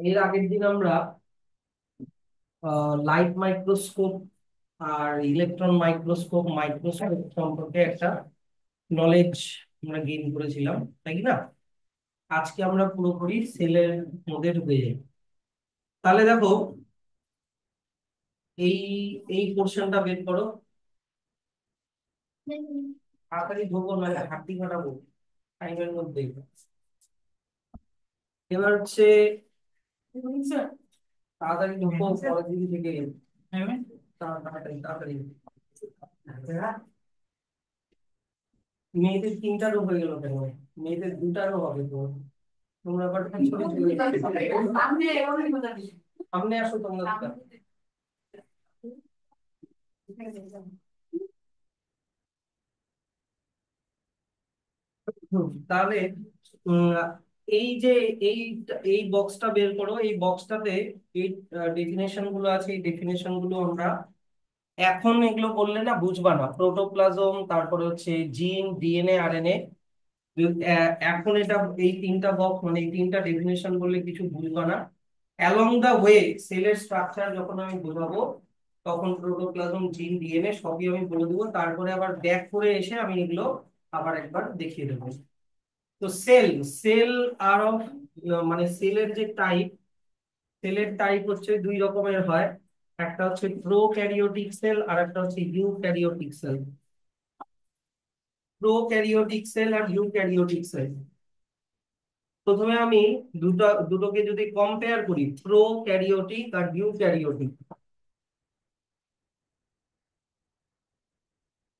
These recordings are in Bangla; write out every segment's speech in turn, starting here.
এর আগের দিন আমরা লাইট মাইক্রোস্কোপ আর ইলেকট্রন মাইক্রোস্কোপ মাইক্রোস্কোপ সম্পর্কে একটা নলেজ আমরা গেইন করেছিলাম, তাই কি না? আজকে আমরা পুরোপুরি সেলের মধ্যে ঢুকে যাই। তাহলে দেখো, এই এই পোর্শনটা বের করো, তাড়াতাড়ি ঢোকো, মানে হাড্ডি কাটাবো টাইমের মধ্যে। এবার হচ্ছে তাড়াতাড়ি ঢোকো, পরের দিকে থেকে তাড়াতাড়ি তাড়াতাড়ি। মেয়েদের তিনটা রোগ হয়ে গেল কেন? মেয়েদের দুটা রোগ হবে তো। তোমরা আবার পিছনে চলে যাচ্ছ। সামনে আসো তোমরা দুটা। তাহলে উম, এই যে এই এই বক্সটা বের করো, এই বক্সটাতে এই ডেফিনেশন গুলো আছে, এই ডেফিনেশন গুলো আমরা এখন এগুলো বললে না বুঝবা না। প্রোটোপ্লাজম, তারপরে হচ্ছে জিন, ডিএনএ, আরএনএ। এখন এটা এই তিনটা বক্স, মানে এই তিনটা ডেফিনেশন বললে কিছু বুঝবা না। অ্যালং দা ওয়ে সেলের স্ট্রাকচার যখন আমি বোঝাবো, তখন প্রোটোপ্লাজম, জিন, ডিএনএ সবই আমি বলে দেবো। তারপরে আবার ব্যাক করে এসে আমি এগুলো আবার একবার দেখিয়ে দেবো। তো সেল সেল আর অফ, মানে সেলের যে টাইপ, সেলের টাইপ হচ্ছে দুই রকমের হয়। একটা হচ্ছে প্রোক্যারিওটিক সেল আর একটা হচ্ছে ইউক্যারিওটিক সেল। প্রোক্যারিওটিক সেল আর ইউক্যারিওটিক সেল, প্রথমে আমি দুটোকে যদি কম্পেয়ার করি, প্রোক্যারিওটিক আর ইউক্যারিওটিক,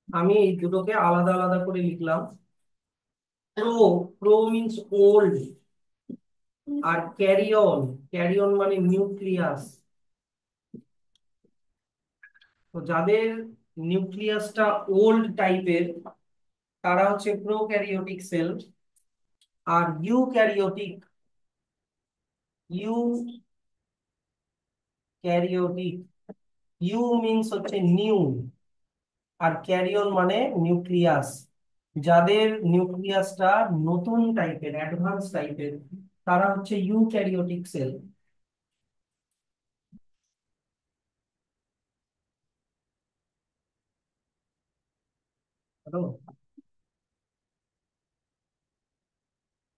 আমি এই দুটোকে আলাদা আলাদা করে লিখলাম। প্রো প্রো মিন্স ওল্ড, আর ক্যারিয়ন, ক্যারিয়ন মানে নিউক্লিয়াস। তো যাদের নিউক্লিয়াসটা ওল্ড টাইপের তারা হচ্ছে প্রোক্যারিওটিক সেল। আর ইউক্যারিওটিক, ইউ মিন্স হচ্ছে নিউ, আর ক্যারিয়ন মানে নিউক্লিয়াস। যাদের নিউক্লিয়াসটা নতুন টাইপের, অ্যাডভান্স টাইপের, তারা হচ্ছে ইউক্যারিওটিক সেল।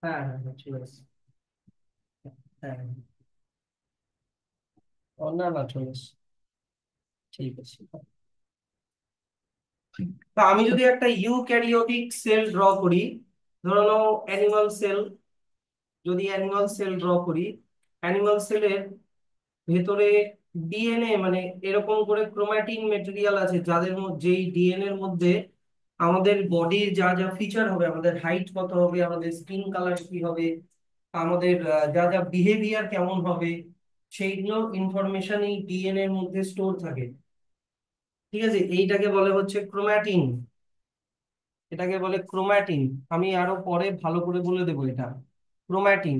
হ্যাঁ হ্যাঁ হ্যাঁ, ঠিক আছে। হ্যাঁ, ও না না, ঠিক আছে, ঠিক আছে। তা আমি যদি একটা ইউক্যারিওটিক সেল ড্র করি, ধরো নাও অ্যানিমাল সেল, যদি অ্যানিমাল সেল ড্র করি, অ্যানিমাল সেলের ভেতরে ডিএনএ, মানে এরকম করে ক্রোমাটিন মেটেরিয়াল আছে, যাদের মধ্যে, যেই ডিএনএ এর মধ্যে আমাদের বডির যা যা ফিচার হবে, আমাদের হাইট কত হবে, আমাদের স্কিন কালার কি হবে, আমাদের যা যা বিহেভিয়ার কেমন হবে, সেইগুলো ইনফরমেশন এই ডিএনএ এর মধ্যে স্টোর থাকে। ঠিক আছে, এইটাকে বলে হচ্ছে ক্রোমাটিন। এটাকে বলে ক্রোমাটিন। আমি আরো পরে ভালো করে বলে দেবো এটা। ক্রোমাটিন,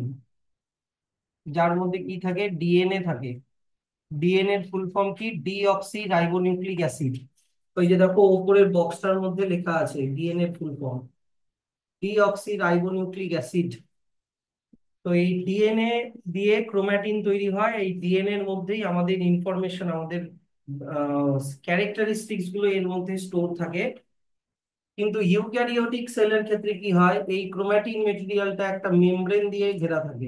যার মধ্যে কি থাকে, ডিএনএ থাকে। ডিএনএ এর ফুল ফর্ম কি, ডিঅক্সি রাইবোনিউক্লিক অ্যাসিড। ওই যে দেখো উপরের বক্সটার মধ্যে লেখা আছে DNA full form, deoxy ribonucleic acid. তো এই ডিএনএ দিয়ে ক্রোমাটিন তৈরি হয়। এই ডিএনএ এর মধ্যেই আমাদের ইনফরমেশন, আমাদের ক্যারেক্টারিস্টিক্স গুলো এর মধ্যে স্টোর থাকে। কিন্তু ইউক্যারিওটিক সেলের ক্ষেত্রে কি হয়, এই ক্রোমাটিন মেটেরিয়ালটা একটা মেমব্রেন দিয়ে ঘেরা থাকে।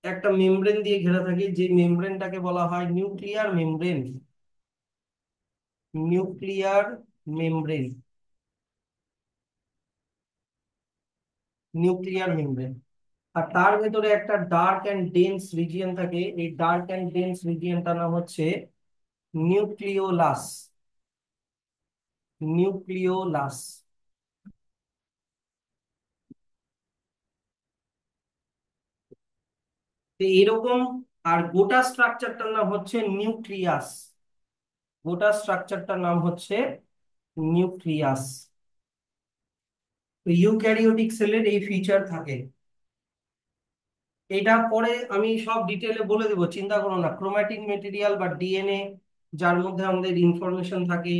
একটা মেমব্রেন দিয়ে ঘেরা থাকে, যে মেমব্রেনটাকে বলা হয় nuclear membrane. Nuclear membrane, nuclear membrane. আর তার ভেতরে একটা ডার্ক অ্যান্ড ডেন্স রিজিয়ন থাকে। এই ডার্ক অ্যান্ড ডেন্স রিজিয়নটার নাম হচ্ছে নিউক্লিওলাস। নিউক্লিওলাস। তো এরকম, আর গোটা স্ট্রাকচারটার নাম হচ্ছে নিউক্লিয়াস। গোটা স্ট্রাকচারটার নাম হচ্ছে নিউক্লিয়াস। তো ইউক্যারিওটিক সেলের এই ফিচার থাকে। এটা পরে আমি সব ডিটেলে বলে দেবো, চিন্তা করো না। ক্রোমাটিক মেটেরিয়াল বা ডিএনএ, যার মধ্যে আমাদের ইনফরমেশন থাকে,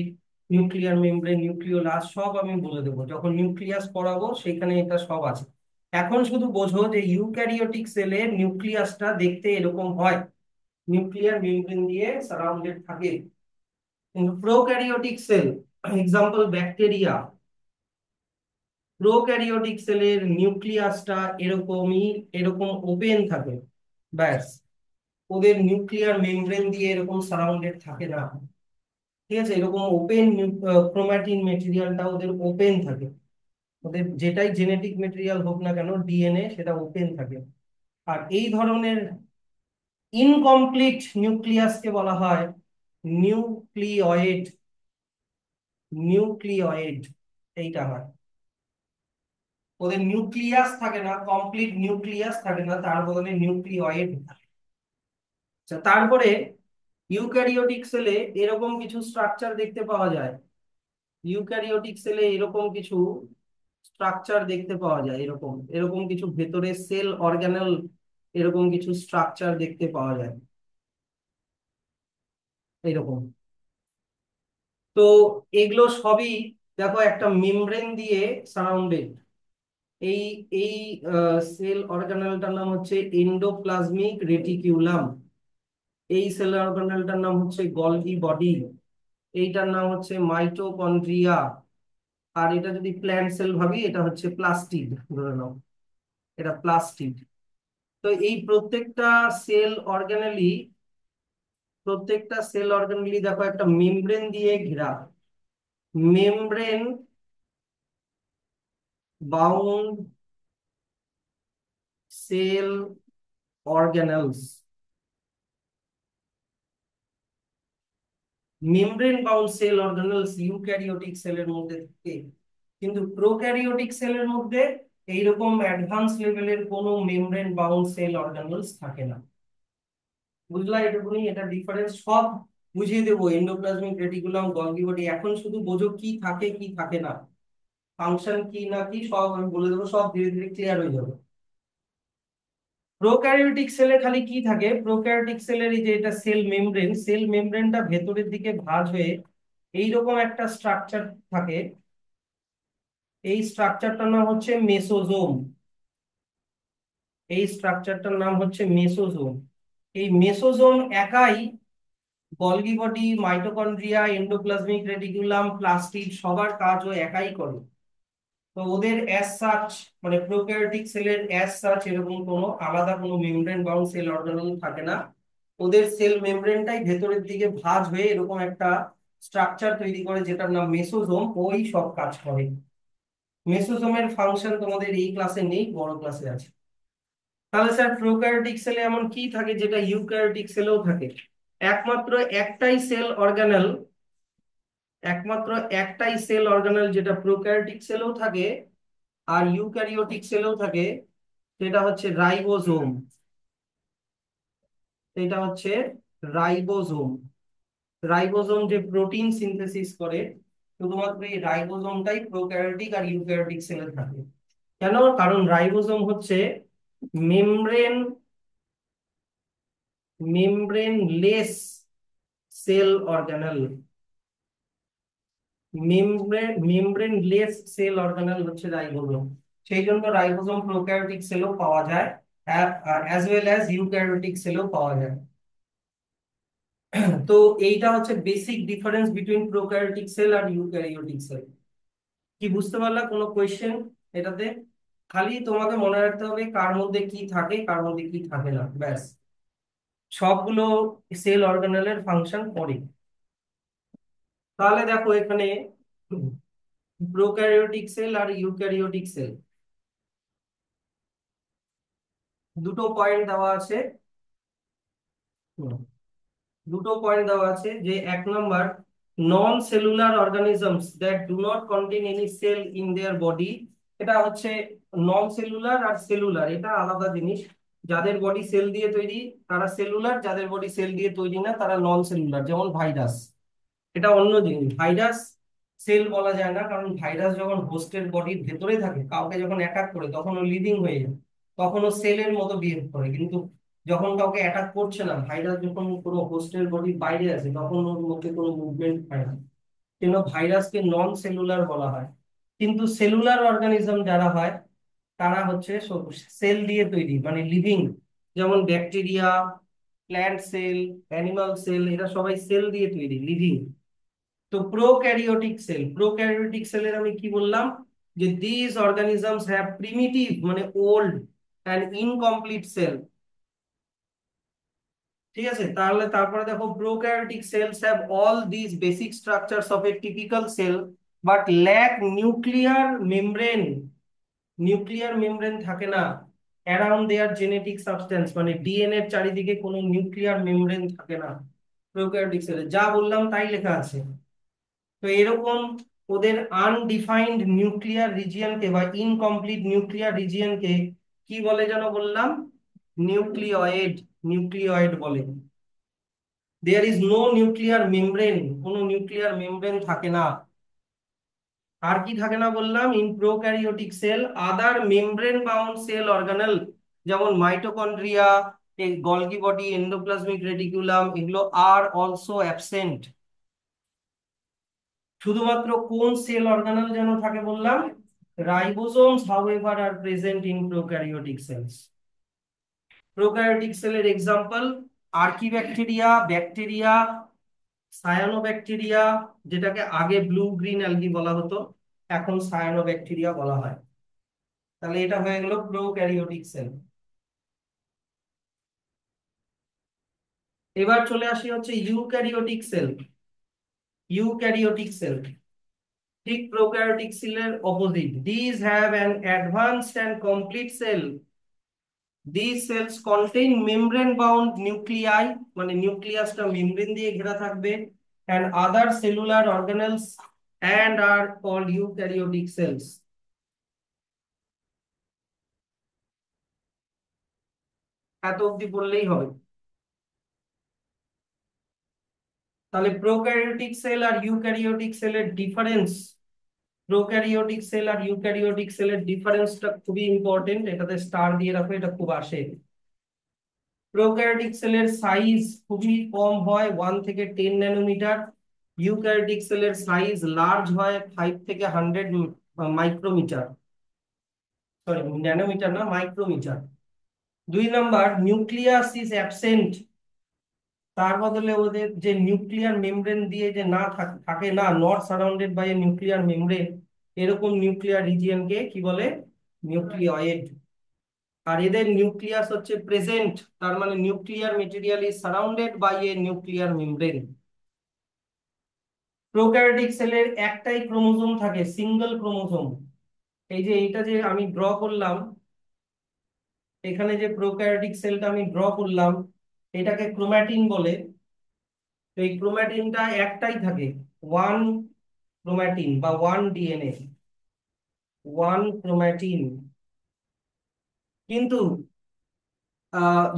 নিউক্লিয়ার মেমব্রেন, নিউক্লিওলাস, সব আমি বলে দেবো যখন নিউক্লিয়াস পড়াবো, সেখানে এটা সব আছে। এখন শুধু বোঝো যে ইউক্যারিওটিক সেলের নিউক্লিয়াসটা দেখতে এরকম হয়, নিউক্লিয়ার মেমব্রেন দিয়ে সারাউন্ডেড থাকে। কিন্তু prokaryotic sell, example bacteria, prokaryotic সেলের নিউক্লিয়াসটা এরকমই, এরকম ওপেন থাকে, ব্যাস। ওদের নিউক্লিয়ার মেমব্রেন দিয়ে এরকম সারাউন্ডেড থাকে না, ঠিক আছে? এরকম ওপেন ক্রোমাটিন মেটেরিয়ালটা ওদের ওপেন থাকে, ওদের যেটাই জেনেটিক মেটেরিয়াল হোক না কেন, ডিএনএ, সেটা ওপেন থাকে। আর এই ধরনের ইনকমপ্লিট নিউক্লিয়াসকে বলা হয় নিউক্লিওয়েড, নিউক্লিওয়েড এইটা হয়। ওদের নিউক্লিয়াস থাকে না, কমপ্লিট নিউক্লিয়াস থাকে না, তার বদলে নিউক্লিওয়েড থাকে। আচ্ছা, তারপরে ইউক্যারিওটিক সেলে এরকম কিছু স্ট্রাকচার দেখতে পাওয়া যায়, ইউক্যারিওটিক সেলে এরকম কিছু স্ট্রাকচার দেখতে পাওয়া যায়, এরকম এরকম কিছু ভেতরে সেল অর্গানেল, এরকম কিছু স্ট্রাকচার দেখতে পাওয়া যায় এরকম। তো এগুলো সবই দেখো একটা মেমব্রেন দিয়ে সারাউন্ডেড। এই এই সেল অর্গানেলটার নাম হচ্ছে এন্ডোপ্লাজমিক রেটিকিউলাম, এই সেল অর্গানেলটার নাম হচ্ছে গলগি বডি, এইটার নাম হচ্ছে মাইটোকন্ড্রিয়া। আর এটা যদি প্ল্যান্ট সেল ভাবি, এটা হচ্ছে প্লাস্টিড, ধরে নাও এটা প্লাস্টিড। তো এই প্রত্যেকটা সেল অর্গানেলই দেখো একটা মেমব্রেন দিয়ে ঘেরা, membrane bound cell organelles, membrane bound cell organelles eukaryotic সেলের মধ্যে থাকে। কিন্তু প্রোক্যারিওটিক সেলের মধ্যে এইরকম অ্যাডভান্স লেভেলের কোনো মেমব্রেন বাউন্ড সেল অর্গানেলস থাকে না। বুঝলা এটুকুনি, এটা ডিফারেন্স সব বুঝিয়ে দেবো, এন্ডোপ্লাজমিক রেটিকুলাম, গলগি বডি। এখন শুধু বোঝো কি থাকে কি থাকে না, ফাংশন কি না কি সব আমি বলে দেবো, সব ধীরে ধীরে ক্লিয়ার হয়ে যাবে। প্রোক্যারিওটিক সেলে খালি কি থাকে, প্রোক্যারিওটিক সেলের এই যে এটা সেল মেমব্রেন, সেল মেমব্রেনটা ভেতরের দিকে ভাঁজ হয়ে এইরকম একটা স্ট্রাকচার থাকে। এই স্ট্রাকচারটার নাম হচ্ছে মেসোজোম, এই স্ট্রাকচারটার নাম হচ্ছে মেসোজোম। এই মেসোজোম একাই Golgi body, mitochondria, endoplasmic reticulum, plastid সবার কাজও একাই করে। তো ওদের অ্যাজ সাচ, মানে প্রোক্যারিওটিক সেলের অ্যাজ সাচ এরকম কোনো আলাদা কোনো মেমব্রেন বাউন্ড সেল অর্গানেল থাকে না। ওদের সেল মেমব্রেনটাই ভেতরের দিকে ভাঁজ হয়ে এরকম একটা স্ট্রাকচার তৈরি করে, যেটার নাম মেসোজোম, ওই সব কাজ করে। মেসোজোমের ফাংশন তোমাদের এই ক্লাসে নেই, বড় ক্লাসে আছে। তাহলে স্যার প্রোক্যারিওটিক সেলে এমন কি থাকে যেটা ইউক্যারিওটিক সেলেও থাকে? একমাত্র একটাই সেল অর্গানেল, একমাত্র একটাই সেল অর্গানেল যেটা প্রোক্যারিওটিক সেলেও থাকে আর ইউক্যারিওটিক সেলেও থাকে, সেটা হচ্ছে রাইবোজোম। এটা হচ্ছে রাইবোজোম। রাইবোজোম যে প্রোটিন সিনথেসিস করে, শুধুমাত্র এই রাইবোজোমটাই প্রোক্যারিওটিক আর ইউক্যারিওটিক সেলে থাকে। কেন? কারণ রাইবোজোম হচ্ছে membrane, membrane less cell organelle, membrane less cell organelle হচ্ছে রাইবোজোম। সেই জন্য রাইবোজোম প্রোক্যারিওটিক সেলও পাওয়া যায়, অ্যাজ ওয়েল অ্যাজ ইউক্যারিওটিক সেলও পাওয়া যায়। তো এইটা হচ্ছে basic difference between prokaryotic cell আর ইউক্যারিওটিক সেল। কি বুঝতে পারলা কোনো কোয়েশ্চেন এটাতে? খালি তোমাকে মনে রাখতে হবে কার মধ্যে কি থাকে কার মধ্যে কি থাকে না, ব্যাস। সবগুলো সেল অর্গানেলের ফাংশন করে। তাহলে দেখো এখানে প্রোক্যারিওটিক সেল আর ইউক্যারিওটিক সেল দুটো পয়েন্ট দেওয়া আছে। হুম, দুটো পয়েন্ট দেওয়া আছে যে এক number, non cellular organisms that do not contain any cell in their body. এটা হচ্ছে নন সেলুলার আর সেলুলার, এটা আলাদা জিনিস। যাদের বডি সেল দিয়ে তৈরি তারা সেলুলার, যাদের বডি সেল দিয়ে তৈরি না তারা নন সেলুলার। যেমন ভাইরাস, এটা অন্য জিনিস। ভাইরাস সেল বলা যায় না, কারণ ভাইরাস যখন হোস্টের বডির ভেতরে থাকে, কাউকে যখন অ্যাটাক করে তখন ও লিভিং হয়ে যায়, তখন ও সেলের মতো বিহেভ করে। কিন্তু যখন কাউকে অ্যাটাক করছে না, ভাইরাস যখন কোনো হোস্টের বডির বাইরে আছে, তখন ওর মধ্যে কোনো মুভমেন্ট হয় না, কিন্তু ভাইরাসকে নন সেলুলার বলা হয়। কিন্তু সেলুলার অর্গানিজম যারা হয়, তারা হচ্ছে সেল দিয়ে তৈরি, মানে লিভিং। যেমন bacteria, plant cell, animal cell, এরা সবাই সেল দিয়ে তৈরি, লিভিং। তো প্রোক্যারিওটিক সেলের আমি কি বললাম, যে দিস অর্গানিজমস হ্যাভ প্রিমিটিভ মানে ওল্ড অ্যান্ড ইনকমপ্লিট সেল। ঠিক আছে, তাহলে তারপরে দেখো prokaryotic cells have all this basic structures of a typical cell but lack nuclear membrane. Nuclear membrane থাকে না অ্যারাউন্ড দেয়ার জেনেটিক সাবস্টেন্স, মানে ডিএনএ এর চারিদিকে কোনো নিউক্লিয়ার মেমব্রেন থাকে না প্রোক্যারিওটিক সেলে। যা বললাম তাই লেখা আছে। তো এরকম ওদের আনডিফাইন্ড নিউক্লিয়ার রিজিয়নকে বা ইনকমপ্লিট নিউক্লিয়ার রিজিয়নকে কি বলে যেন বললাম, নিউক্লিওয়েড। নিউক্লিওয়েড বলে। There is no nuclear membrane, কোনো নিউক্লিয়ার মেমব্রেন থাকে না। আর কি থাকে না বললাম, in prokaryotic cell other membrane bound cell organelle, যেমন mitochondria, Golgi body, endoplasmic reticulum, এগুলো আর অলসো অ্যাবসেন্ট। শুধুমাত্র কোন সেল অর্গানেল যেন থাকে বললাম, ribosomes however are present in prokaryotic cells. প্রোক্যারিওটিক সেলের এক্সাম্পল আর্কিব্যাকটেরিয়া, ব্যাকটেরিয়া, সায়ানোব্যাকটেরিয়া, যেটাকে আগে ব্লু গ্রিন অ্যালগি বলা হতো, এখন সায়ানোব্যাকটেরিয়া বলা হয়। তাহলে এটা হয়ে গেল প্রোক্যারিওটিক সেল। এবার চলে আসি হচ্ছে ইউক্যারিওটিক সেল। ইউক্যারিওটিক সেল ঠিক প্রোক্যারিওটিক সেলের opposite. These have an advanced and complete cell. These cells contain membrane bound nuclei, মানে নিউক্লিয়াসটা মেমব্রেন দিয়ে ঘেরা থাকবে, and other cellular organelles and are called eukaryotic cells. এত অবধি বললেই হবে। তাহলে প্রোক্যারিওটিক সেল আর ইউক্যারিওটিক সেলের ডিফারেন্স, প্রোক্যারিওটিক সেল আর ইউক্যারিওটিক সেলের ডিফারেন্সটা খুবই ইম্পর্টেন্ট, এটাতে স্টার দিয়ে রাখো, এটা খুব আসে। প্রোক্যারিওটিক সেলের সাইজ খুবই কম হয়, 1 থেকে 10 ন্যানোমিটার। ইউক্যারিওটিক সেলের সাইজ লার্জ হয়, 5 থেকে 100 মাইক্রোমিটার, সরি ন্যানোমিটার না, micrometre. 2 number, nucleus is absent. তার বদলে ওদের যে নিউক্লিয়ার মেমব্রেন দিয়ে যে না থাকে না, not surrounded by a nuclear membrane, এরকম নিউক্লিয়ার রিজিয়নকে কি বলে, নিউক্লিয়য়েড। আর এদের নিউক্লিয়াস হচ্ছে প্রেজেন্ট, তার মানে nuclear material is surrounded by a nuclear membrane. Prokaryotic সেলের একটাই ক্রোমোজোম থাকে, সিঙ্গেল ক্রোমোজোম। এই যে এইটা যে আমি ড্র করলাম, এখানে যে প্রোক্যারিওটিক সেলটা আমি ড্র করলাম, এটাকে ক্রোম্যাটিন বলে। তো এই ক্রোম্যাটিনটা একটাই থাকে, ওয়ান ক্রোম্যাটিন বা ওয়ান ডিএনএ, ওয়ান ক্রোম্যাটিন। কিন্তু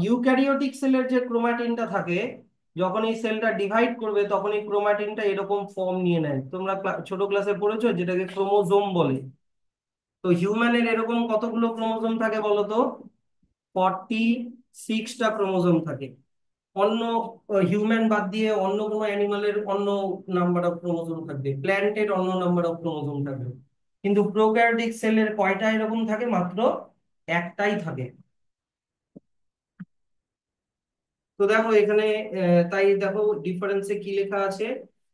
ইউক্যারিওটিক সেলের যে ক্রোম্যাটিনটা থাকে, যখন এই সেলটা ডিভাইড করবে তখন এই ক্রোম্যাটিনটা এরকম ফর্ম নিয়ে নেয়। তোমরা ছোট ক্লাসে পড়েছো, যেটাকে ক্রোমোজোম বলে। তো হিউম্যানের এরকম কতগুলো ক্রোমোজোম থাকে বলো তো, 46টা ক্রোমোজোম থাকে। অন্য হিউম্যান বাদ দিয়ে অন্য কোনো অ্যানিমালের অন্য নাম্বার অফ ক্রোমোজোম থাকবে, প্ল্যান্টের অন্য নাম্বার অফ ক্রোমোজোম থাকবে, কিন্তু প্রোক্যারিওটিক সেলের কয়টা এরকম থাকে, মাত্র একটাই থাকে। তো দেখো এখানে তাই দেখো ডিফারেন্সে কি লেখা আছে,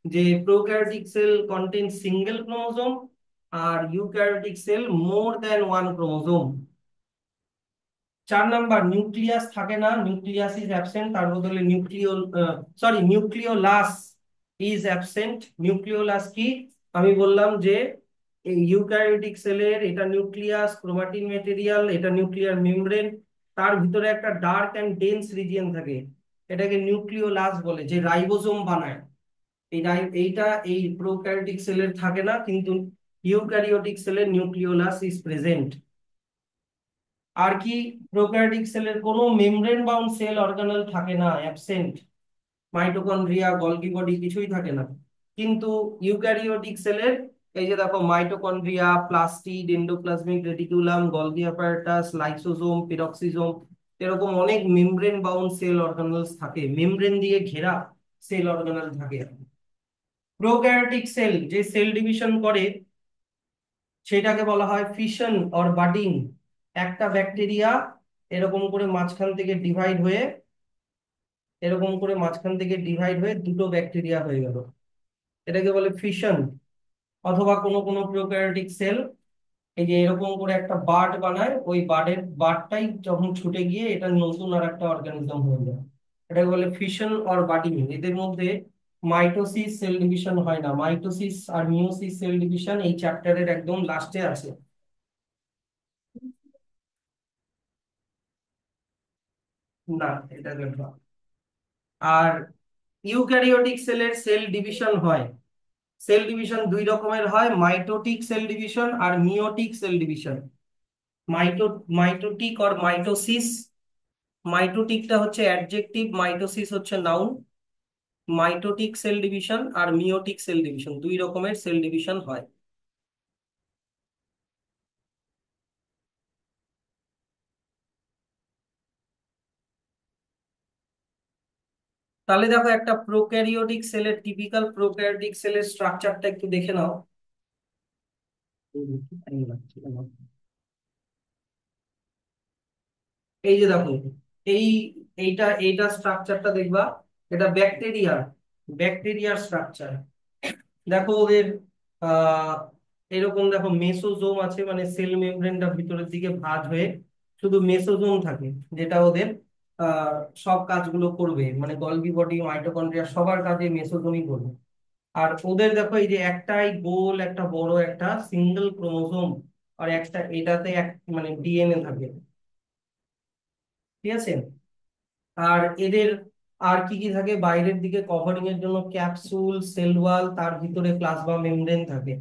যে prokaryotic cell contain single chromosome আর eukaryotic cell more than one chromosome. 4 number, nucleus থাকে না, নিউক্লিয়াস ইজ অ্যাবসেন্ট, তার বদলে নিউক্লিওলাস ইজ অ্যাবসেন্ট। নিউক্লিওলাস কি, আমি বললাম যে এই ইউক্যারিওটিক সেলের এটা নিউক্লিয়াস, ক্রোমাটিন মেটেরিয়াল, এটা নিউক্লিয়ার মেমব্রেন, তার ভিতরে একটা ডার্ক অ্যান্ড ডেন্স রিজিয়ন থাকে, এটাকে নিউক্লিওলাস বলে, যে রাইবোজোম বানায়। এইটা এই প্রোক্যারিওটিক সেলের থাকে না, কিন্তু ইউক্যারিওটিক সেলের নিউক্লিওলাস ইজ প্রেজেন্ট। আর কি, প্রোক্যারিওটিক সেলের কোনো মেমব্রেন বাউন্ড সেল অর্গানেল থাকে না, অ্যাবসেন্ট। মাইটোকন্ড্রিয়া, গলগি বডি কিছুই থাকে না। কিন্তু ইউক্যারিওটিক সেলের এই যে দেখো, mitochondria, plastid, endoplasmic reticulum, Golgi apparatus, lysosome, peroxisome, এরকম অনেক মেমব্রেন বাউন্ড সেল অর্গানেলস থাকে, মেমব্রেন দিয়ে ঘেরা সেল অর্গানেল থাকে। প্রোক্যারিওটিক সেল যে সেল ডিভিশন করে সেটাকে বলা হয় ফিশন অর বাডিং। একটা ব্যাকটেরিয়া এরকম করে মাঝখান থেকে ডিভাইড হয়ে, এরকম করে মাঝখান থেকে ডিভাইড হয়ে দুটো ব্যাকটেরিয়া হয়ে গেল, এটাকে বলে ফিশন। অথবা কোনো কোনো প্রোক্যারিওটিক সেল এই যে এরকম করে একটা বাড বানায়, ওই বাডটাই যখন ছুটে গিয়ে এটা নতুন আর একটা অর্গানিজম হয়ে যায়, এটাকে বলে ফিশন অর বাডিং। এদের মধ্যে মাইটোসিস সেল ডিভিশন হয় না, মাইটোসিস আর মিওসিস সেল ডিভিশন এই চ্যাপ্টারের একদম লাস্টে আছে। না, এটা দেখবা। আর ইউক্যারিওটিক সেলের সেল ডিভিশন হয়, সেল ডিভিশন দুই রকমের হয়, মাইটোটিক সেল ডিভিশন আর মিওটিক সেল ডিভিশন। মাইটো মাইটোটিক আর মাইটোসিস, মাইটোটিকটা হচ্ছে অ্যাডজেক্টিভ, মাইটোসিস হচ্ছে নাউন। মাইটোটিক সেল ডিভিশন আর মিওটিক সেল ডিভিশন দুই রকমের সেল ডিভিশন হয়। তাহলে দেখো একটা প্রোক্যারিওটিক সেলের, টিপিক্যাল প্রোক্যারিওটিক সেলের স্ট্রাকচারটা একটু দেখে নাও। এই যে দেখো, এই এইটা স্ট্রাকচারটা দেখবা, এটা ব্যাকটেরিয়ার স্ট্রাকচার। দেখো ওদের আহ এরকম দেখো মেসোজোম আছে, মানে সেল মেমব্রেনটা ভিতরের দিকে ভাঁজ হয়ে শুধু মেসোজোম থাকে, যেটা ওদের আহ সব কাজগুলো করবে, মানে গলগি বডি মাইটোকন্ড্রিয়া সবার কাজে মেসোজোমই করবে। আর ওদের দেখো এই যে একটাই গোল একটা বড় একটা সিঙ্গেল ক্রোমোজোম, আর একটা এটাতে এক মানে ডিএনএ থাকে, ঠিক আছে। আর এদের আর কি কি থাকে, বাইরের দিকে কভারিং এর জন্য ক্যাপসুল, সেল ওয়াল, তার ভিতরে প্লাজমা মেমব্রেন থাকে।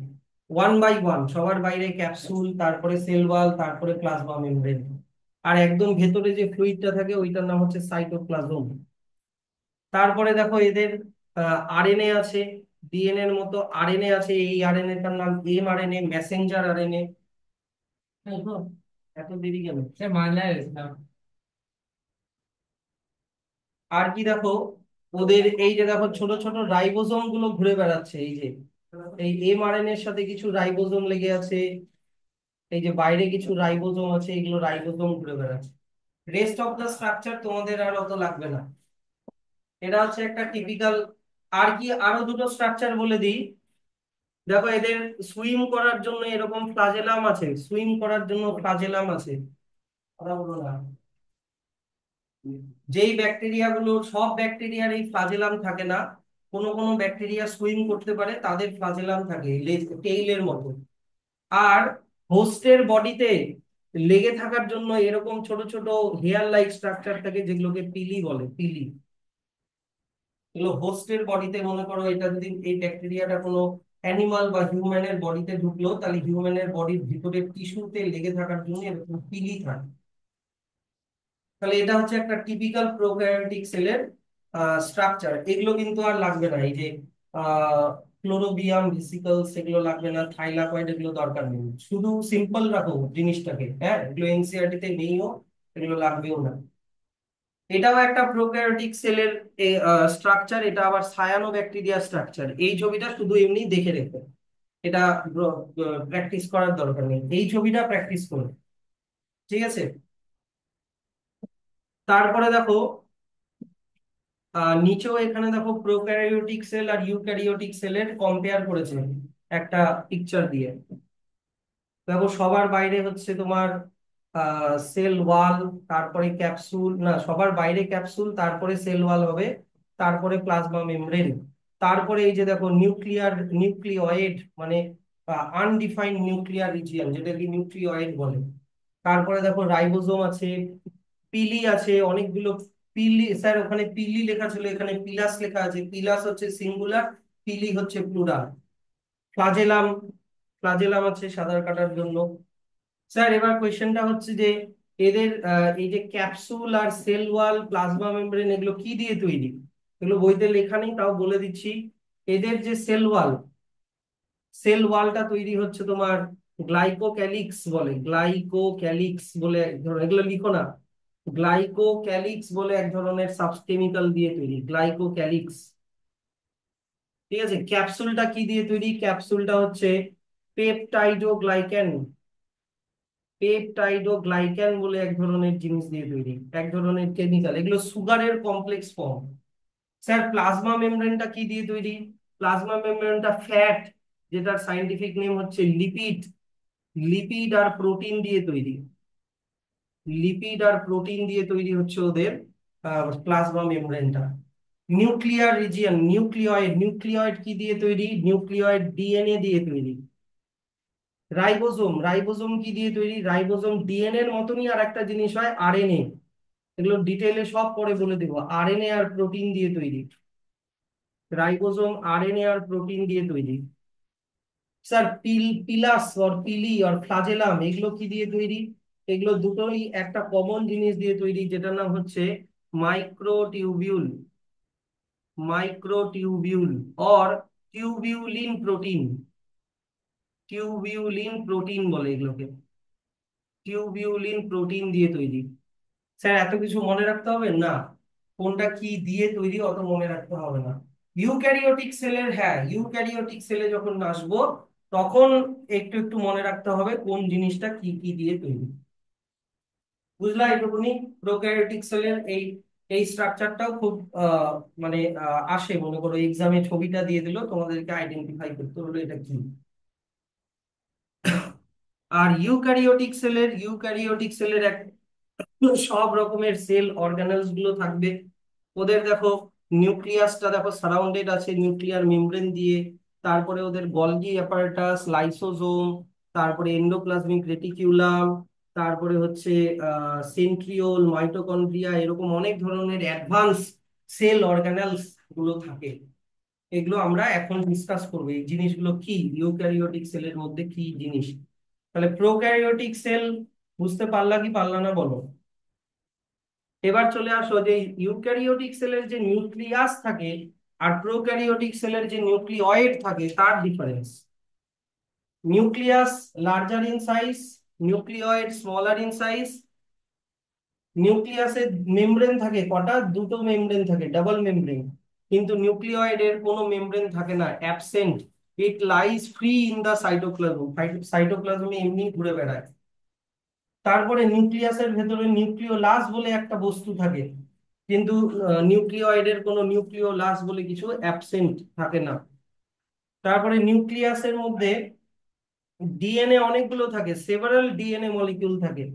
ওয়ান বাই ওয়ান সবার বাইরে ক্যাপসুল, তারপরে সেল ওয়াল, তারপরে প্লাজমা মেমব্রেন। আর একদম ভেতরে যে ফ্লুইডটা থাকে ওইটার নাম হচ্ছে সাইটোপ্লাজম। তারপরে দেখো এদের আরএনএ আছে, ডিএনএ এর মতো আরএনএ আছে, এই আরএনএ টার নাম এমআরএনএ, মেসেঞ্জার আরএনএ। এত দেরি কেন? আর কি দেখো, ওদের এই যে দেখো ছোট ছোট রাইবোজোম গুলো ঘুরে বেড়াচ্ছে, এই যে এই এমআরএনএ এর সাথে কিছু রাইবোজোম লেগে আছে, এই যে বাইরে কিছু রাইবোজোম আছে, এগুলো রাইবোজোম ঘুরে বেড়াচ্ছে। রেস্ট অফ দা স্ট্রাকচার তোমাদের আর অত লাগবে না। এটা হচ্ছে একটা টিপিক্যাল। আর কি আরো দুটো স্ট্রাকচার বলে দিই। দেখো এদের সুইম করার জন্য এরকম ফ্লাজেলাম আছে, সুইম করার জন্য ফ্লাজেলাম আছে। কথা বলো না। যেই ব্যাকটেরিয়া গুলো, সব ব্যাকটেরিয়ার এই ফ্লাজেলাম থাকে না, কোনো কোনো ব্যাকটেরিয়া সুইম করতে পারে, তাদের ফ্লাজেলাম থাকে টেইলের মতো। আর হোস্টের বডিতে লেগে থাকার জন্য এরকম ছোট ছোট হেয়ার লাইক স্ট্রাকচার থাকে, যেগুলোকে পিলি বলে, পিলি। এগুলো হোস্টের বডিতে, মনে করো এটা যদি এই ব্যাকটেরিয়াটা কোনো অ্যানিমাল বা হিউম্যানের বডিতে ঢুকলো, তাহলে হিউম্যানের বডির ভিতরে টিস্যুতে লেগে থাকার জন্য এরকম পিলি থাকে। তাহলে এটা হচ্ছে একটা টিপিক্যাল প্রোক্যারিওটিক সেলের স্ট্রাকচার। এগুলো কিন্তু আর লাগবে না, এই যে ক্লোরোবিয়াম ভেসিকলস এগুলো লাগবে না, থাইলাকয়েড এগুলো দরকার নেই, শুধু সিম্পল রাখো জিনিসটাকে, হ্যাঁ এগুলো এনসিইআরটি তে নেইও, এগুলো লাগবেও না। এটাও একটা প্রোক্যারিওটিক সেলের স্ট্রাকচার, এটা আবার সায়ানোব্যাকটেরিয়া স্ট্রাকচার। এই ছবিটা শুধু এমনি দেখে রেখো, এটা প্র্যাকটিস করার দরকার নেই, এই ছবিটা প্র্যাকটিস করো, ঠিক আছে। তারপরে দেখো নিচেও এখানে দেখো প্রোক্যারিওটিক সেল আর ইউক্যারিওটিক সেলের কম্পেয়ার করেছে একটা পিকচার দিয়ে। দেখো সবার বাইরে হচ্ছে তোমার সেল ওয়াল, তারপরে ক্যাপসুল, না সবার বাইরে ক্যাপসুল, তারপরে সেল ওয়াল হবে, তারপরে প্লাজমা মেমব্রেন, তারপরে এই যে দেখো নিউক্লিয়য়েড, মানে আনডিফাইন্ড নিউক্লিয়ার রিজিয়ন, যেটাকে নিউক্লিয়য়েড বলে। তারপরে দেখো রাইবোজোম আছে, পিলি আছে অনেকগুলো। পিলি স্যার, ওখানে পিলি লেখা ছিল, এখানে পিলাস লেখা আছে, পিলাস হচ্ছে সিঙ্গুলার, পিলি হচ্ছে প্লুরাল। ফ্লাজেলাম, ফ্লাজেলাম আছে সাঁতার কাটার জন্য। স্যার এবার কোয়েশ্চেনটা হচ্ছে যে এদের এই যে ক্যাপসুল আর সেল ওয়াল প্লাজমা মেমব্রেন এগুলো কি দিয়ে তৈরি? এগুলো বইতে লেখা নেই, তাও বলে দিচ্ছি। এদের যে সেল ওয়াল, সেল ওয়ালটা তৈরি হচ্ছে তোমার গ্লাইকোক্যালিক্স বলে, গ্লাইকোক্যালিক্স বলে এক ধরনের, এগুলো লিখো না, গ্লাইকোক্যালিক্স বলে এক ধরনের সাবকেমিক্যাল দিয়ে তৈরি, গ্লাইকোক্যালিক্স, ঠিক আছে। ক্যাপসুলটা কি দিয়ে তৈরি? ক্যাপসুলটা হচ্ছে পেপটাইডোগ্লাইকেন, পেপটাইডোগ্লাইক্যান বলে এক ধরনের জিনিস দিয়ে তৈরি, এক ধরনের কেমিক্যাল, এগুলো সুগারের কমপ্লেক্স ফর্ম। স্যার প্লাজমা মেমব্রেনটা কি দিয়ে তৈরি? প্লাজমা মেমব্রেনটা ফ্যাট, যেটার সাইন্টিফিক নেম হচ্ছে লিপিড, লিপিড আর প্রোটিন দিয়ে তৈরি, লিপিড আর প্রোটিন দিয়ে তৈরি হচ্ছে ওদের plasma মেমব্রেনটা। Nuclear region, nucleoid, nucleoid কি দিয়ে তৈরি? নিউক্লিয়য়েড ডিএনএ দিয়ে তৈরি। রাইবোজোম, রাইবোজোম কি দিয়ে তৈরি? রাইবোজোম ডিএনএ এর মতনই আর একটা জিনিস হয় আরএনএ, এগুলো ডিটেইলে সব পরে বলে দেবো। আরএনএ আর প্রোটিন দিয়ে তৈরি, রাইবোজোম আরএনএ আর প্রোটিন দিয়ে তৈরি। স্যার পিলাস আর পিলি আর ফ্লাজেলাম এগুলো কি দিয়ে তৈরি? এগুলো দুটোই একটা কমন জিনিস দিয়ে তৈরি, যেটার নাম হচ্ছে microtubule, microtubule or tubulin protein, tubulin protein বলে এগুলোকে, টিউবিউলিন প্রোটিন দিয়ে তৈরি। স্যার এত কিছু মনে রাখতে হবে না, কোনটা কি দিয়ে তৈরি অত মনে রাখতে হবে না। ইউক্যারিওটিক সেলের, হ্যাঁ ইউক্যারিওটিক সেলে যখন আসবো তখন একটু একটু মনে রাখতে হবে কোন জিনিসটা কি কি দিয়ে তৈরি। বুঝলা এইটুকুনি? প্রোক্যারিওটিক সেলের এই এই স্ট্রাকচারটাও খুব মানে আসে, মনে করো এক্সামে ছবিটা দিয়ে দিল, তোমাদেরকে আইডেন্টিফাই করতে হলো এটা কি। আর ইউক্যারিওটিক সেলের সব রকমের সেল অর্গানেলস গুলো থাকবে। ওদের দেখো নিউক্লিয়াসটা দেখো সারাউন্ডেড আছে নিউক্লিয়ার মেমব্রেন দিয়ে, তারপরে ওদের গলগি অ্যাপারেটাস, লাইসোজোম, তারপরে এন্ডোপ্লাজমিক রেটিকিউলাম, তারপরে হচ্ছে সেন্ট্রিওল, মাইটোকন্ড্রিয়া, এরকম অনেক ধরনের অ্যাডভান্স সেল অর্গানেলস গুলো থাকে। এগুলো আমরা এখন ডিসকাস করবো, এই জিনিসগুলো কি ইউক্যারিওটিক সেলের মধ্যে কি জিনিস। তাহলে প্রোক্যারিওটিক সেল বুঝতে পারলা কি পারলা না বলো? এবার চলে আসো যে ইউক্যারিওটিক সেলের যে নিউক্লিয়াস থাকে আর প্রোক্যারিওটিক সেলের যে নিউক্লিওয়েড থাকে তার difference. Nucleus larger in size, nucleoid smaller in size. নিউক্লিয়াসের মেমব্রেন থাকে কটা? দুটো মেমব্রেন থাকে, ডাবল মেমব্রেন। কিন্তু নিউক্লিওয়েডের কোনো মেমব্রেন থাকে না, absent. It lies free in the cytoplasm, সাইটোপ্লাজমে এমনি ঘুরে বেড়ায়। তারপরে নিউক্লিয়াসের ভেতরে নিউক্লিওলাস বলে একটা বস্তু থাকে, কিন্তু নিউক্লিওয়েডের কোনো নিউক্লিওলাস বলে কিছু অ্যাবসেন্ট থাকে না। তারপরে নিউক্লিয়াসের মধ্যে ডিএনএ অনেকগুলো থাকে, সেভারাল ডিএনএ মলিকিউল থাকে,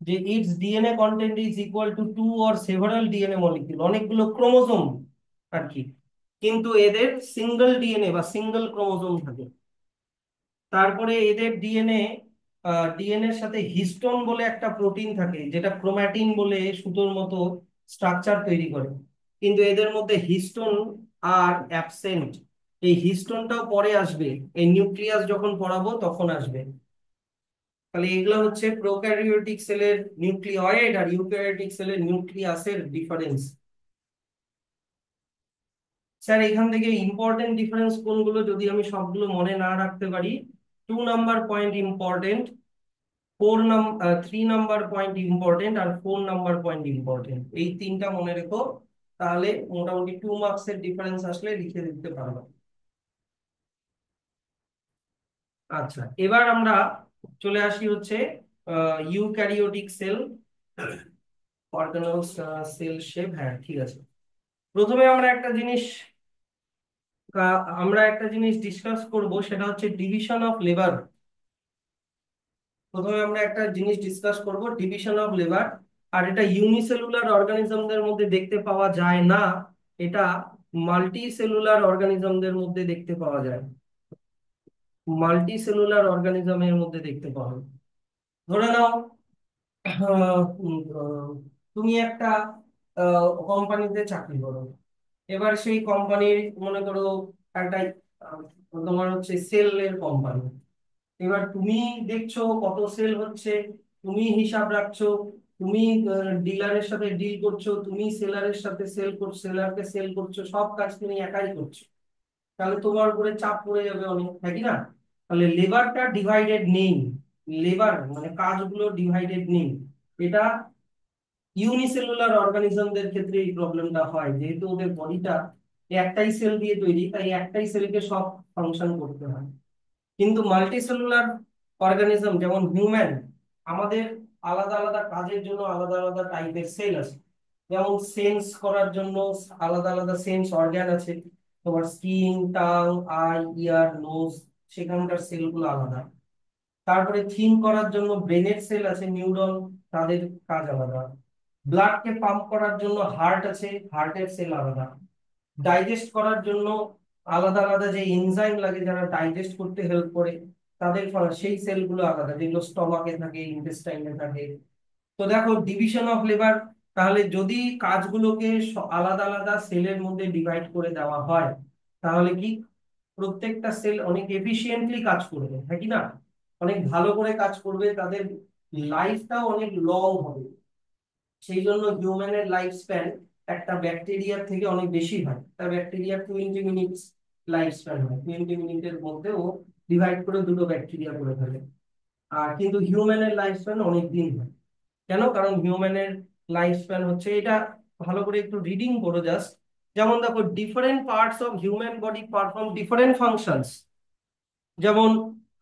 যে its DNA content is equal to two or several DNA molecule, অনেকগুলো ক্রোমোজোম আর কি, কিন্তু এদের সিঙ্গেল ডিএনএ বা সিঙ্গেল ক্রোমোজোম থাকে। তারপরে এদের ডিএনএর সাথে হিস্টোন বলে একটা প্রোটিন থাকে, যেটা ক্রোমাটিন বলে সুতোর মতো স্ট্রাকচার তৈরি করে, কিন্তু এদের মধ্যে হিস্টোন আর অ্যাবসেন্ট। এই হিস্টোনটাও পরে আসবে, এই নিউক্লিয়াস যখন পড়াবো তখন আসবে। তাহলে এগুলো হচ্ছে প্রোক্যারিওটিক সেলের নিউক্লিওয়েড আর ইউক্যারিওটিক সেলের নিউক্লিয়াসের ডিফারেন্স। স্যার এখান থেকে ইম্পর্টেন্ট ডিফারেন্স কোনগুলো যদি আমি সবগুলো মনে না রাখতে পারি? 2 number point important, 3 number point important আর 4 নাম্বার পয়েন্ট ইম্পর্টেন্ট, এই তিনটা মনে রেখো, তাহলে মোটামুটি 2 মার্কসের ডিফারেন্স আসলে লিখে দিতে পারবো। আচ্ছা, এবার আমরা চলে আসি হচ্ছে ইউক্যারিওটিক সেল, অর্গানল সেল শেপ। হ্যাঁ ঠিক আছে, প্রথমে আমরা একটা জিনিস ডিসকাস করব, সেটা হচ্ছে ডিভিশন অফ লেবার। প্রথমে আমরা একটা জিনিস ডিসকাস করব, ডিভিশন অফ লেবার। আর এটা ইউনিসেলুলার অর্গানিজমদের মধ্যে দেখতে পাওয়া যায় না, এটা মাল্টি সেলুলার অর্গানিজমদের মধ্যে দেখতে পাওয়া যায়, মাল্টি সেলুলার অর্গানিজমের মধ্যে দেখতে পাওয়া যায়। ধরে নাও তুমি একটা কোম্পানিতে চাকরি করো, এবার সেই কোম্পানির মনে করো একটা আহ, তোমার হচ্ছে সেলের কোম্পানি। এবার তুমি দেখছো কত সেল হচ্ছে, তুমি হিসাব রাখছো, তুমি ডিলারের সাথে ডিল করছো, তুমি সেলারের সাথে সেল করছো, সেলারকে সেল করছো, সব কাজ তুমি একাই করছো। তাহলে তোমার উপরে চাপ পড়ে যাবে অনেক, হ্যাঁ কি না? তাহলে লেবারটা ডিভাইডেড নেই, লেবার মানে কাজগুলো ডিভাইডেড নেই। এটা ইউনিসেলুলার অর্গানিজমদের ক্ষেত্রে এই প্রবলেমটা হয়, যেহেতু ওদের বডিটা একটাই সেল দিয়ে তৈরি, তাই একটাই সেলকে সব ফাংশন করতে হয়। কিন্তু মাল্টি সেলুলার অর্গানিজম যেমন হিউম্যান, আমাদের আলাদা আলাদা কাজের জন্য আলাদা আলাদা টাইপের সেল আছে। যেমন সেন্স করার জন্য আলাদা আলাদা সেন্স অর্গান আছে, তোমার skin, tongue, eye, ear, nose, সেখানকার সেলগুলো আলাদা। তারপরে থিঙ্ক করার জন্য ব্রেনের সেল আছে, নিউরন, তাদের কাজ আলাদা। ব্লাডকে পাম্প করার জন্য হার্ট আছে, হার্টের সেল আলাদা। ডাইজেস্ট করার জন্য আলাদা আলাদা যে এনজাইম লাগে যারা ডাইজেস্ট করতে হেল্প করে, তাদের সেই সেলগুলো আলাদা, যেগুলো স্টমাকে থাকে, ইন্টেস্টাইনে থাকে। তো দেখো ডিভিশন অফ লেবার, তাহলে যদি কাজগুলোকে আলাদা আলাদা সেলের মধ্যে ডিভাইড করে দেওয়া হয়, তাহলে কি প্রত্যেকটা সেল অনেক এফিশিয়েন্টলি কাজ করবে, হ্যাঁ কি না? অনেক ভালো করে কাজ করবে, তাদের লাইফটাও অনেক লং হবে। সেই জন্য হিউম্যানের লাইফ স্প্যান একটা ব্যাকটেরিয়ার থেকে অনেক বেশি হয়। তার ব্যাকটেরিয়ার 20 মিনিটস লাইফ স্প্যান হয়, 20 মিনিটের মধ্যে ও ডিভাইড করে দুটো ব্যাকটেরিয়া করে ফেলে। আর কিন্তু হিউম্যানের লাইফ স্প্যান অনেক দিন হয়। কেন? কারণ হিউম্যানের লাইফ স্প্যান হচ্ছে এটা, ভালো করে একটু রিডিং করো জাস্ট। যেমন দেখো, different parts of human body perform different functions. যেমন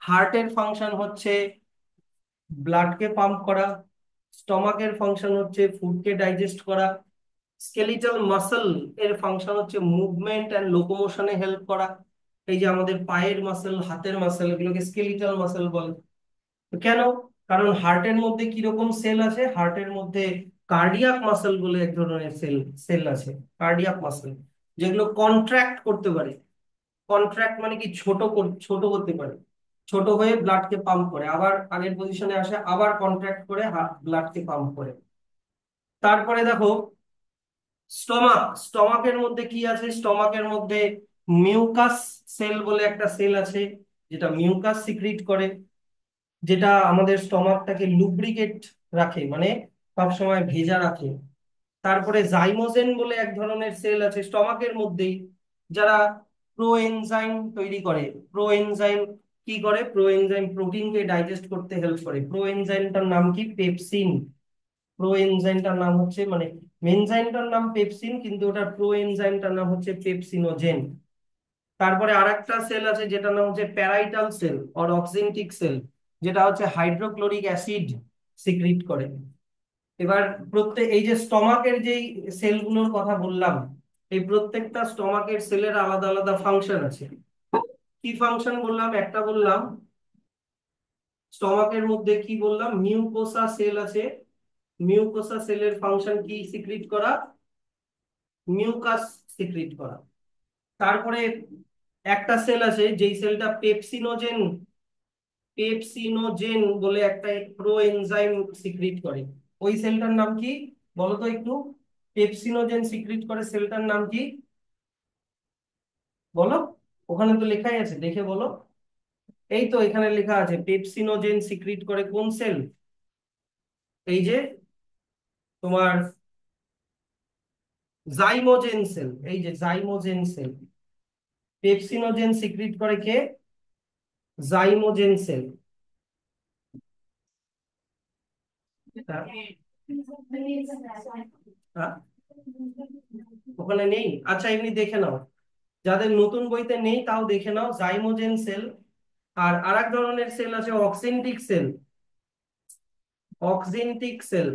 হার্টের ফাংশন হচ্ছে ব্লাডকে পাম্প করা, স্টমাকের ফাংশন হচ্ছে ফুডকে ডাইজেস্ট করা, স্কেলিটাল মাসল এর ফাংশন হচ্ছে মুভমেন্ট অ্যান্ড লোকোমোশনে হেল্প করা। এই যে আমাদের পায়ের মাসল, হাতের মাসল, এগুলোকে স্কেলিটাল মাসল বলে। তো কেন? কারণ হার্টের মধ্যে কিরকম সেল আছে, হার্টের মধ্যে কার্ডিয়াক মাসল বলে এক ধরনের সেল সেল আছে, কার্ডিয়াক মাসল, যেগুলো কন্ট্রাক্ট করতে পারে। কন্ট্রাক্ট মানে কি, ছোট করতে পারে, ছোট হয়ে ব্লাডকে পাম্প করে, আবার আগের পজিশনে আসে, আবার কন্ট্রাক্ট করে ব্লাডকে পাম্প করে। তারপরে দেখো স্টমাকের মধ্যে কি আছে, স্টমাকের মধ্যে মিউকাস সেল বলে একটা সেল আছে, যেটা মিউকাস সিক্রিট করে, যেটা আমাদের স্টমাকটাকে লুব্রিকেট রাখে, মানে সবসময় ভেজা রাখে। তারপরে জাইমোজেন বলে এক ধরনের সেল আছে স্টমাকের মধ্যেই, যারা প্রোএনজাইম তৈরি করে। প্রোএনজাইম কি করে? প্রোএনজাইম প্রোটিনকে ডাইজেস্ট করতে হেল্প করে। প্রোএনজাইমটার নাম কি? পেপসিন। প্রোএনজাইমটার নাম হচ্ছে, মানে মেনজাইমটার নাম পেপসিন, কিন্তু ওটার প্রোএনজাইমটার নাম হচ্ছে পেপসিনোজেন। তারপরে আরেকটা সেল আছে যেটা নাম হচ্ছে প্যারাইটাল সেল অর অক্সিনটিক সেল, যেটা হচ্ছে হাইড্রোক্লোরিক অ্যাসিড সিক্রিট করে। এবার এই যে স্টমাকের যেই সেলগুলোর কথা বললাম, এই প্রত্যেকটা স্টমাকের সেলের আলাদা আলাদা ফাংশন আছে। কি ফাংশন বললাম? একটা বললাম স্টমাকের মধ্যে, কি বললাম, মিউকোসা সেল আছে। মিউকোসা সেলের ফাংশন কি? সিক্রিট করা, মিউকাস সিক্রিট করা। তারপরে একটা সেল আছে যেই সেলটা পেপসিনোজেন, পেপসিনোজেন বলে একটা প্রোএনজাইম সিক্রিট করে। ওই সেলটার নাম কি বলো তো একটু? পেপসিনোজেন সিক্রিট করে সেলটার নাম কি বলো? ওখানে তো লেখাই আছে, দেখে বলো। এই তো এখানে লেখা আছে, পেপসিনোজেন সিক্রিট করে কোন সেল? এই যে তোমার জাইমোজেন সেল, এই যে জাইমোজেন সেল। পেপসিনোজেন সিক্রিট করে কে? Zymogen sell. ওখানে নেই? আচ্ছা, এমনি দেখে নাও, যাদের নতুন বইতে নেই তাও দেখে নাও, জাইমোজেন সেল। আর আরেক ধরনের সেল আছে অক্সেন্টিক সেল। অক্সেন্টিক সেল,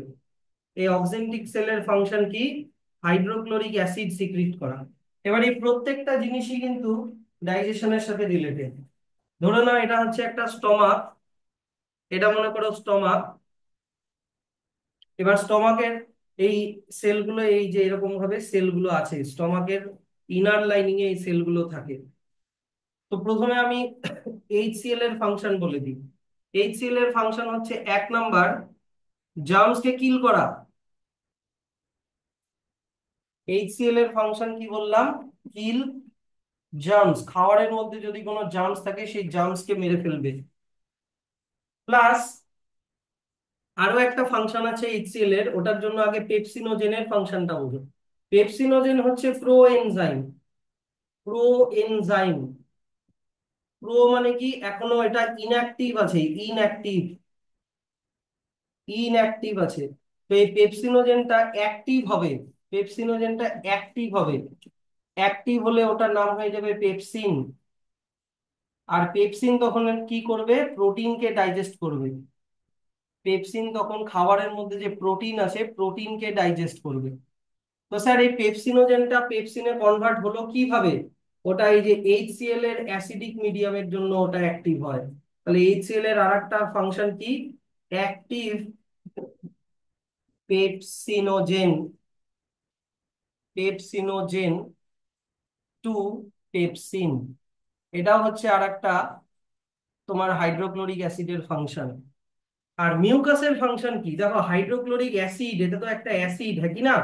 এই অক্সেন্টিক সেলের ফাংশন কি? হাইড্রোক্লোরিক অ্যাসিড সিক্রিট করা। এবার এই প্রত্যেকটা জিনিসই কিন্তু ডাইজেশনের সাথে রিলেটেড। ধরে নাও এটা হচ্ছে একটা স্টমাক, এটা মনে করো স্টমাক। এবার স্টমাকের এই সেলগুলো, এই যে এরকম ভাবে সেলগুলো আছে স্টমাকের ইনার লাইনিং এ, এই সেলগুলো থাকে। তো প্রথমে আমি এইচসিএল এর ফাংশন বলে দিই। এইচসিএল এর ফাংশন হচ্ছে 1 নাম্বার, জার্মস কে কিল করা। এইচসিএল এর ফাংশন কি বললাম? কিল জার্মস, খাবারের মধ্যে যদি কোনো জার্মস থাকে সেই জার্মস কে মেরে ফেলবে। প্লাস আরো একটা ফাংশন আছে এইচসিএল এর, ওটার জন্য আগে পেপসিনোজেনের ফাংশনটা বুঝো। পেপসিনোজেন হচ্ছে pro enzyme. Pro enzyme, pro মানে কি? এখনো এটা ইনঅ্যাক্টিভ আছে, ইনঅ্যাক্টিভ, ইনঅ্যাক্টিভ আছে। তো এই পেপসিনোজেনটা অ্যাক্টিভ হবে, পেপসিনোজেনটা অ্যাক্টিভ হবে। অ্যাক্টিভ হলে ওটার নাম হয়ে যাবে পেপসিন। আর পেপসিন তখন কি করবে, প্রোটিনকে ডাইজেস্ট করবে। পেপসিন তখন খাবারের মধ্যে যে প্রোটিন আছে প্রোটিনকে ডাইজেস্ট করবে। তো স্যার এই পেপসিনোজেনটা পেপসিনে কনভার্ট হলো কিভাবে? ওটা এই যে HCl এর অ্যাসিডিক মিডিয়ামের জন্য ওটা অ্যাক্টিভ হয়। তাহলে HCl এর আরেকটা ফাংশন কি, active pepsinogen, pepsinogen to pepsin. এটা হচ্ছে আরেকটা তোমার হাইড্রোক্লোরিক অ্যাসিডের ফাংশন। আর মিউকাসের ফাংশন কি দেখো, হাইড্রোক্লোরিক অ্যাসিড এটা তো একটা অ্যাসিড, হ্যাঁ কি না?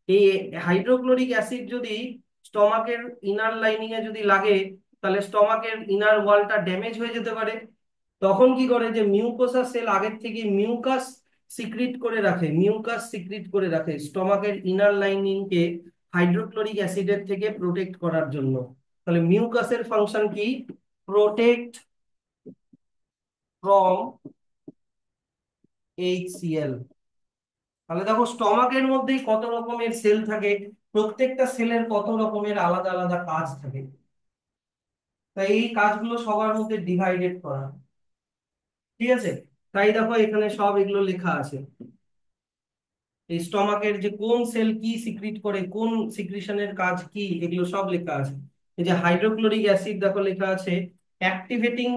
এই হাইড্রোক্লোরিক অ্যাসিড যদি স্টমাকের ইনার লাইনিং এ যদি লাগে, তাহলে স্টমাকের ইনার ওয়ালটা ড্যামেজ হয়ে যেতে পারে। তখন কি করে, যে মিউকোসা সেল আগের থেকে মিউকাস সিক্রিট করে রাখে, মিউকাস সিক্রিট করে রাখে স্টমাকের ইনার লাইনিং কে হাইড্রোক্লোরিক অ্যাসিডের থেকে প্রোটেক্ট করার জন্য। তাহলে মিউকাসের ফাংশন কি, প্রোটেক্ট ফ্রম HCl। তাহলে দেখো স্টমাকের মধ্যেই কত রকমের সেল থাকে, প্রত্যেকটা সেলের কত রকমের আলাদা আলাদা কাজ থাকে। তাই এই কাজগুলো সবার মধ্যে ডিভাইডেড করা, ঠিক আছে? তাই দেখো এখানে সব এগুলো লেখা আছে, এই স্টমাকের যে কোন সেল কি সিক্রিট করে, কোন সিক্রিশনের কাজ কি, এগুলো সব লেখা আছে। এই যে হাইড্রোক্লোরিক অ্যাসিড দেখো লেখা আছে অ্যাক্টিভেটিং,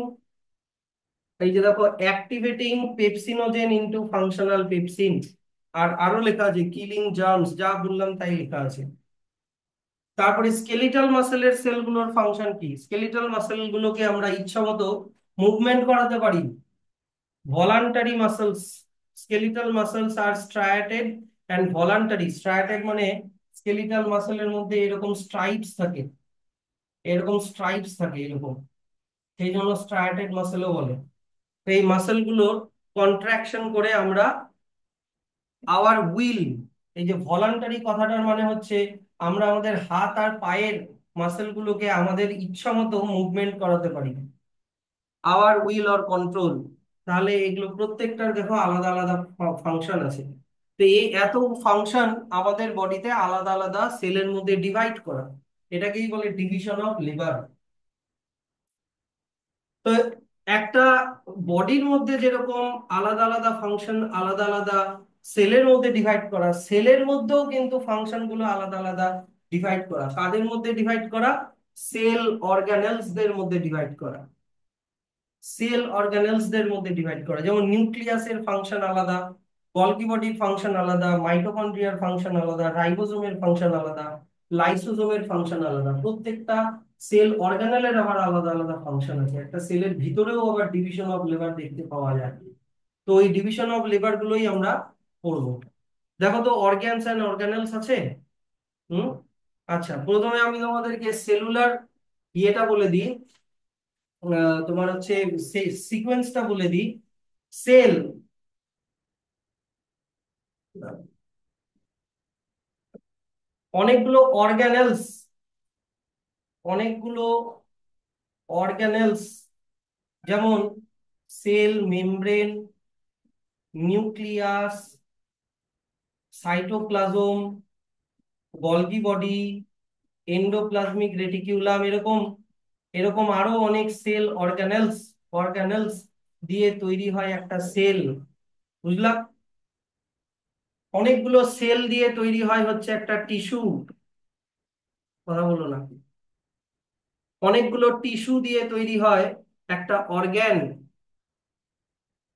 এই যে দেখো activating pepsinogen into functional pepsin. আর আরো লেখা আছে কিলিং জার্মস, যা বললাম তাই লেখা আছে। তারপরে স্কেলিটাল মাসেলের সেলগুলোর ফাংশন কি, স্কেলিটাল মাসেল গুলোকে আমরা ইচ্ছা মতো মুভমেন্ট করাতে পারি। Voluntary muscles, skeletal muscles are striated and voluntary. Striated মানে স্কেলিটাল মাসেলের মধ্যে এরকম স্ট্রাইপস থাকে, এরকম স্ট্রাইপস থাকে এরকম, সেই জন্য স্ট্রায়াটেড মাসেলও বলে। তো এই মাসেল গুলোর কন্ট্রাকশন করে আমরা আওয়ার উইল, এই যে ভলান্টারি কথাটার মানে হচ্ছে আমরা আমাদের হাত আর পায়ের মাসেল গুলোকে আমাদের ইচ্ছা মতো মুভমেন্ট করাতে পারি, আওয়ার উইল অর কন্ট্রোল। তাহলে এগুলো প্রত্যেকটার দেখো আলাদা আলাদা ফাংশন আছে। তো এই এত ফাংশন আমাদের বডিতে আলাদা আলাদা সেলের মধ্যে ডিভাইড করা, এটাকেই বলে ডিভিশন অফ লিভার। তো একটা বডির মধ্যে যেরকম আলাদা আলাদা ফাংশন আলাদা আলাদা সেলের মধ্যে ডিভাইড করা, সেলের মধ্যেও কিন্তু ফাংশন গুলো আলাদা আলাদা ডিভাইড করা। কাদের মধ্যে ডিভাইড করা, সেল অর্গানেলস দের মধ্যে ডিভাইড করা, সেল অর্গানেলস দের মধ্যে ডিভাইড করা। যেমন নিউক্লিয়াসের ফাংশন আলাদা, গলগি বডির ফাংশন আলাদা, মাইটোকন্ড্রিয়ার ফাংশন আলাদা, রাইবোজোমের ফাংশন আলাদা, লাইসোজোমের ফাংশন আলাদা। প্রত্যেকটা সেল অর্গানেলের আবার আলাদা আলাদা ফাংশন আছে। একটা সেলের ভিতরেও আবার ডিভিশন অফ লেবার দেখতে পাওয়া যায়। তো ওই ডিভিশন অফ লেবার গুলোই আমরা পড়বো। দেখো তো অর্গ্যানস এন্ড অর্গানেলস আছে। হুম, আচ্ছা প্রথমে আমি তোমাদেরকে সেলুলার ইয়েটা বলে দিই, তোমার হচ্ছে সিকোয়েন্সটা বলে দিই। সেল, অনেকগুলো অর্গানেলস, অনেকগুলো অর্গানেলস, যেমন cell membrane, nucleus, cytoplasm, Golgi body, endoplasmic reticulum, এরকম এরকম আরো অনেক সেল অর্গানেলস, অর্গানেলস দিয়ে তৈরি হয় একটা সেল, বুঝলা? অনেকগুলো সেল দিয়ে তৈরি হয় হচ্ছে একটা টিস্যু, কথা বলো না। অনেকগুলো টিস্যু দিয়ে তৈরি হয় একটা অর্গ্যান,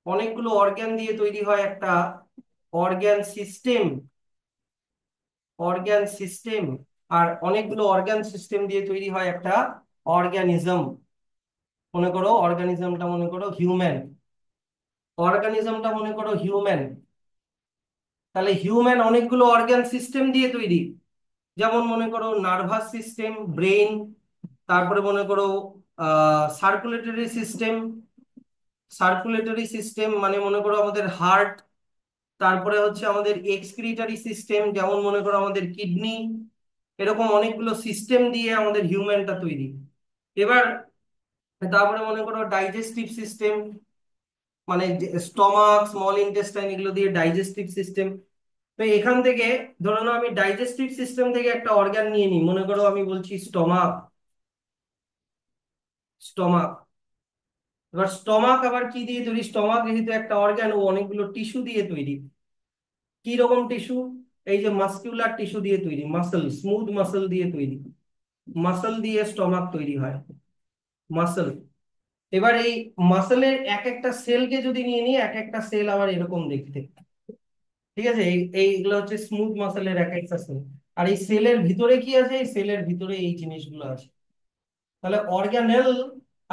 অনেকগুলো অর্গ্যান দিয়ে তৈরি হয় একটা অর্গ্যান সিস্টেম, অর্গ্যান সিস্টেম। আর অনেকগুলো অর্গ্যান সিস্টেম দিয়ে তৈরি হয় একটা অর্গানিজম। মনে করো অর্গানিজমটা মনে করো হিউম্যান, অর্গানিজমটা মনে করো হিউম্যান। তাহলে হিউম্যান অনেকগুলো অর্গ্যান সিস্টেম দিয়ে তৈরি, যেমন মনে করো নার্ভাস সিস্টেম, ব্রেন, তারপরে মনে করো সার্কুলেটরি সিস্টেম, সার্কুলেটরি সিস্টেম মানে মনে করো আমাদের হার্ট, তারপরে হচ্ছে আমাদের এক্সক্রিটারি সিস্টেম, যেমন মনে করো আমাদের কিডনি। এরকম অনেকগুলো সিস্টেম দিয়ে আমাদের হিউম্যানটা তৈরি। এবার তারপরে মনে করো ডাইজেস্টিভ সিস্টেম, মানে স্টমাক, স্মল ইন্টেস্টাইন, এগুলো দিয়ে ডাইজেস্টিভ সিস্টেম। তো এখান থেকে ধরে নাও আমি ডাইজেস্টিভ সিস্টেম থেকে একটা অর্গান নিয়ে নিই, মনে করো আমি বলছি স্টমাক, স্টমাক। এবার স্টমাক আবার কি দিয়ে তৈরি? স্টমাক যেহেতু একটা অর্গান, ও অনেকগুলো টিস্যু দিয়ে তৈরি। কি রকম টিস্যু? এই যে মাসকুলার টিস্যু দিয়ে তৈরি, মাসল, স্মুথ মাসল দিয়ে তৈরি। মাসল দিয়ে স্টমাক তৈরি হয়, মাসল। এবার এই মাসলের এক একটা সেলকে যদি নিয়ে নিই, এক একটা সেল আবার এরকম দেখতে। ঠিক আছে, এইগুলো হচ্ছে স্মুথ মাসলের এক একটা সেল। আর এই সেলের ভিতরে কি আছে? এই সেলের ভিতরে এই জিনিসগুলো আছে। তাহলে অর্গানেল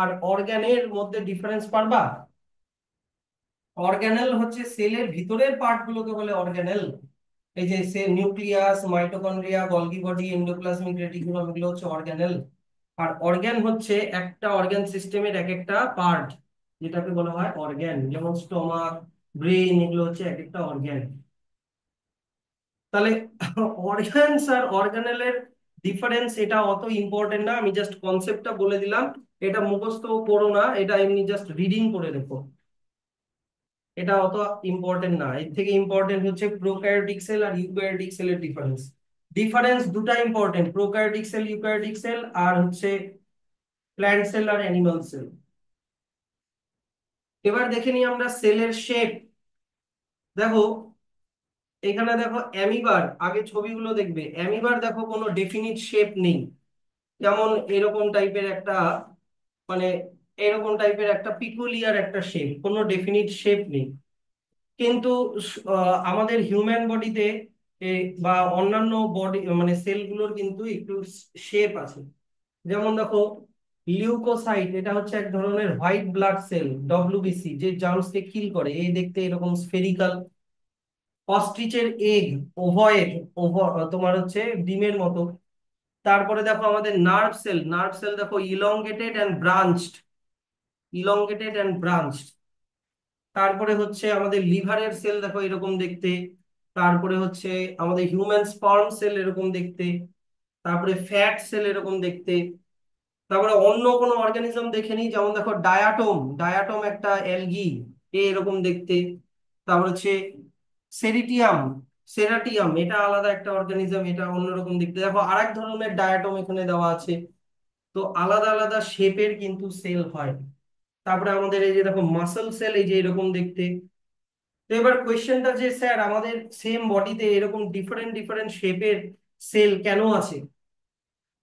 আর অর্গানের মধ্যে ডিফারেন্স পারবা? অর্গানেল হচ্ছে সেলের ভিতরের পার্ট গুলোকে বলে অর্গানেল। এই যে সে nucleus, mitochondria, Golgi body, endoplasmic reticulum, এগুলো হচ্ছে অর্গানেল। আর অর্গান হচ্ছে একটা অর্গান সিস্টেমের এক একটা পার্ট, যেটাকে বলা হয় অর্গান। যেমন স্টোমাক, ব্রেন, এগুলো হচ্ছে এক একটা অর্গান। তাহলে অর্গানস আর অর্গানেলের ডিফারেন্স এটা অত ইম্পর্টেন্ট না, আমি জাস্ট কনসেপ্টটা বলে দিলাম। এটা মুখস্থ করো না, এটা এমনি জাস্ট রিডিং করে রেখো। এটা অত ইম্পর্টেন্ট না। এর থেকে ইম্পর্টেন্ট হচ্ছে প্রোক্যারিওটিক সেল আর ইউক্যারিওটিক সেলের ডিফারেন্স। ডিফারেন্স দুটা important, prokaryotic cell, eukaryotic cell, আর হচ্ছে প্ল্যান্ট সেল আর অ্যানিমাল সেল। এবার দেখে নিই আমরা সেলের শেপ। দেখো এখানে দেখো অ্যামিবার, আগে ছবিগুলো দেখবে। অ্যামিবার দেখো কোনো ডেফিনিট শেপ নেই। যেমন এরকম টাইপের একটা, মানে এরকম টাইপের একটা পিকুলিয়ার একটা শেপ, কোনো ডেফিনিট শেপ নেই। কিন্তু আমাদের হিউম্যান বডিতে বা অন্যান্য বডি মানে সেলগুলোর কিন্তু একটু শেপ আছে। যেমন দেখো লিউকোসাইট, এটা হচ্ছে এক ধরনের হোয়াইট ব্লাড সেল, ডব্লিউবিসি, যে জার্মসকে কিল করে। এই দেখতে এরকম স্ফেরিক্যাল। অস্ট্রিচের এগ, ওভয়েড, তোমার হচ্ছে ডিমের মতো। তারপরে দেখো আমাদের নার্ভ সেল, নার্ভ সেল দেখো elongated and branched, elongated and branched. তারপরে হচ্ছে আমাদের লিভারের সেল দেখো এরকম দেখতে। তারপরে হচ্ছে আমাদের হিউম্যান স্পার্ম সেল এরকম দেখতে। তারপরে ফ্যাট সেল এরকম দেখতে। তারপরে অন্য কোনো অর্গানিজম দেখে নিই, যেমন দেখো ডায়াটম, ডায়াটম একটা অ্যালগি, এরকম দেখতে। তারপর হচ্ছে সেরিটিয়াম, সেরাটিয়াম, এটা আলাদা একটা অর্গানিজম, এটা অন্যরকম দেখতে। দেখো আরেক ধরনের ডায়াটম এখানে দেওয়া আছে। তো আলাদা আলাদা শেপের কিন্তু সেল হয়। তারপরে আমাদের এই যে দেখো মাসল সেল, এই যে এরকম দেখতে। তো এবার কোয়েশ্চেনটা যে স্যার আমাদের সেম বডিতে এরকম ডিফারেন্ট ডিফারেন্ট শেপের সেল কেন আছে?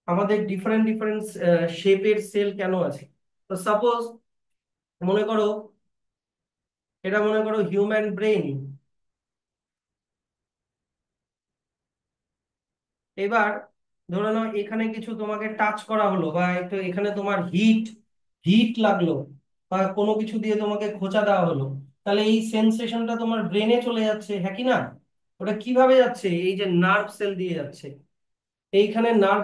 আমাদের ডিফারেন্ট ডিফারেন্ট শেপের সেল কেন আছে? তো সাপোজ মনে করো, এটা মনে করো হিউম্যান ব্রেন। এবার ধরে নাও এখানে কিছু তোমাকে টাচ করা হলো, বা একটু এখানে তোমার হিট হিট লাগলো, বা কোনো কিছু দিয়ে তোমাকে খোঁচা দেওয়া হলো। তাহলে এই সেন্সেশনটা তোমার ব্রেনে চলে যাচ্ছে, হ্যাঁ কি না? ওটা কিভাবে যাচ্ছে? এই যে নার্ভ সেল দিয়ে যাচ্ছে। এইখানে নার্ভ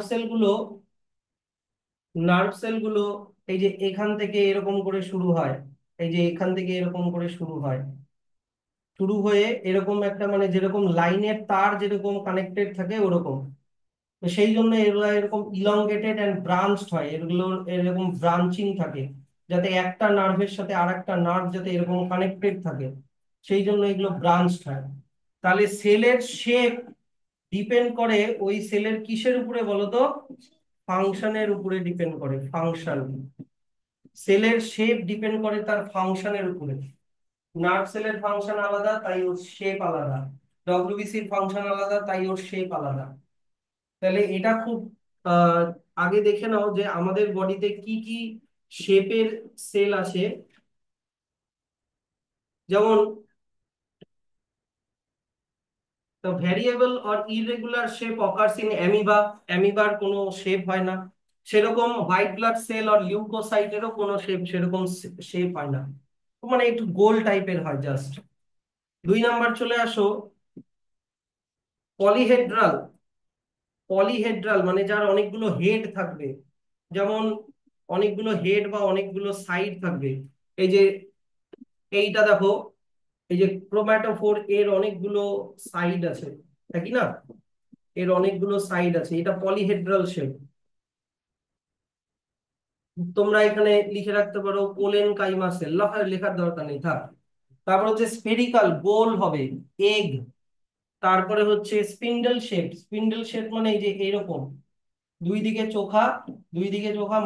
সেলগুলো এই যে এখান থেকে এরকম করে শুরু হয়, এই যে এখান থেকে এরকম করে শুরু হয়, শুরু হয়ে এরকম একটা, মানে যেরকম লাইনের তার যেরকম কানেক্টেড থাকে ওরকম। তো সেই জন্য এগুলো এরকম ইলংগেটেড অ্যান্ড ব্রাঞ্চড হয়, এগুলো এরকম ব্রাঞ্চিং থাকে, যাতে একটা নার্ভের সাথে আর একটা নার্ভ যাতে এরকম কানেক্টেড থাকে, সেই জন্য এগুলো ব্রাঞ্চড হয়। তাহলে সেলের শেপ ডিপেন্ড করে ওই সেলের কিসের উপরে বলো তো? ফাংশনের উপরে ডিপেন্ড করে, ফাংশন। সেলের শেপ ডিপেন্ড করে তার ফাংশনের উপরে। নার্ভ সেলের ফাংশন আলাদা, তাই ওর শেপ আলাদা। ডব্লিউবিসির ফাংশন আলাদা, তাই ওর শেপ আলাদা। তাহলে এটা খুব আহ আগে দেখে নাও যে আমাদের বডিতে কি কি শেপের সেল আছে। যেমন the variable or irregular shape occurs in amoeba, অ্যামিবার কোনো শেপ হয় না। সেরকম হোয়াইট ব্লাড সেল আর লিউকোসাইটেরও কোনো শেপ সেরকম শেপ হয় না, মানে একটু গোল টাইপের হয় জাস্ট। 2 নাম্বার চলে আসো, পলিহেড্রাল। পলিহেড্রাল মানে যার অনেকগুলো হেড থাকবে। যেমন অনেকগুলো হেড বা অনেকগুলো সাইড থাকবে। এই যে এইটা দেখো, এই যে ক্রোম্যাটোফোর, এর অনেকগুলো সাইড আছে, তাই কি না? এর অনেকগুলো সাইড আছে, এটা পলিহেড্রাল শেপ। তোমরা এখানে লিখে রাখতে পারো কোলেন কাইমা সেল, লেখার দরকার নেই, থাক। তারপর হচ্ছে স্ফেরিক্যাল, গোল হবে, এগ। তারপরে হচ্ছে স্পিন্ডল শেপ, স্পিন্ডল শেপ মানে এই যে এরকম, দুই দিকে চোখা, দুই দিকে চোখা,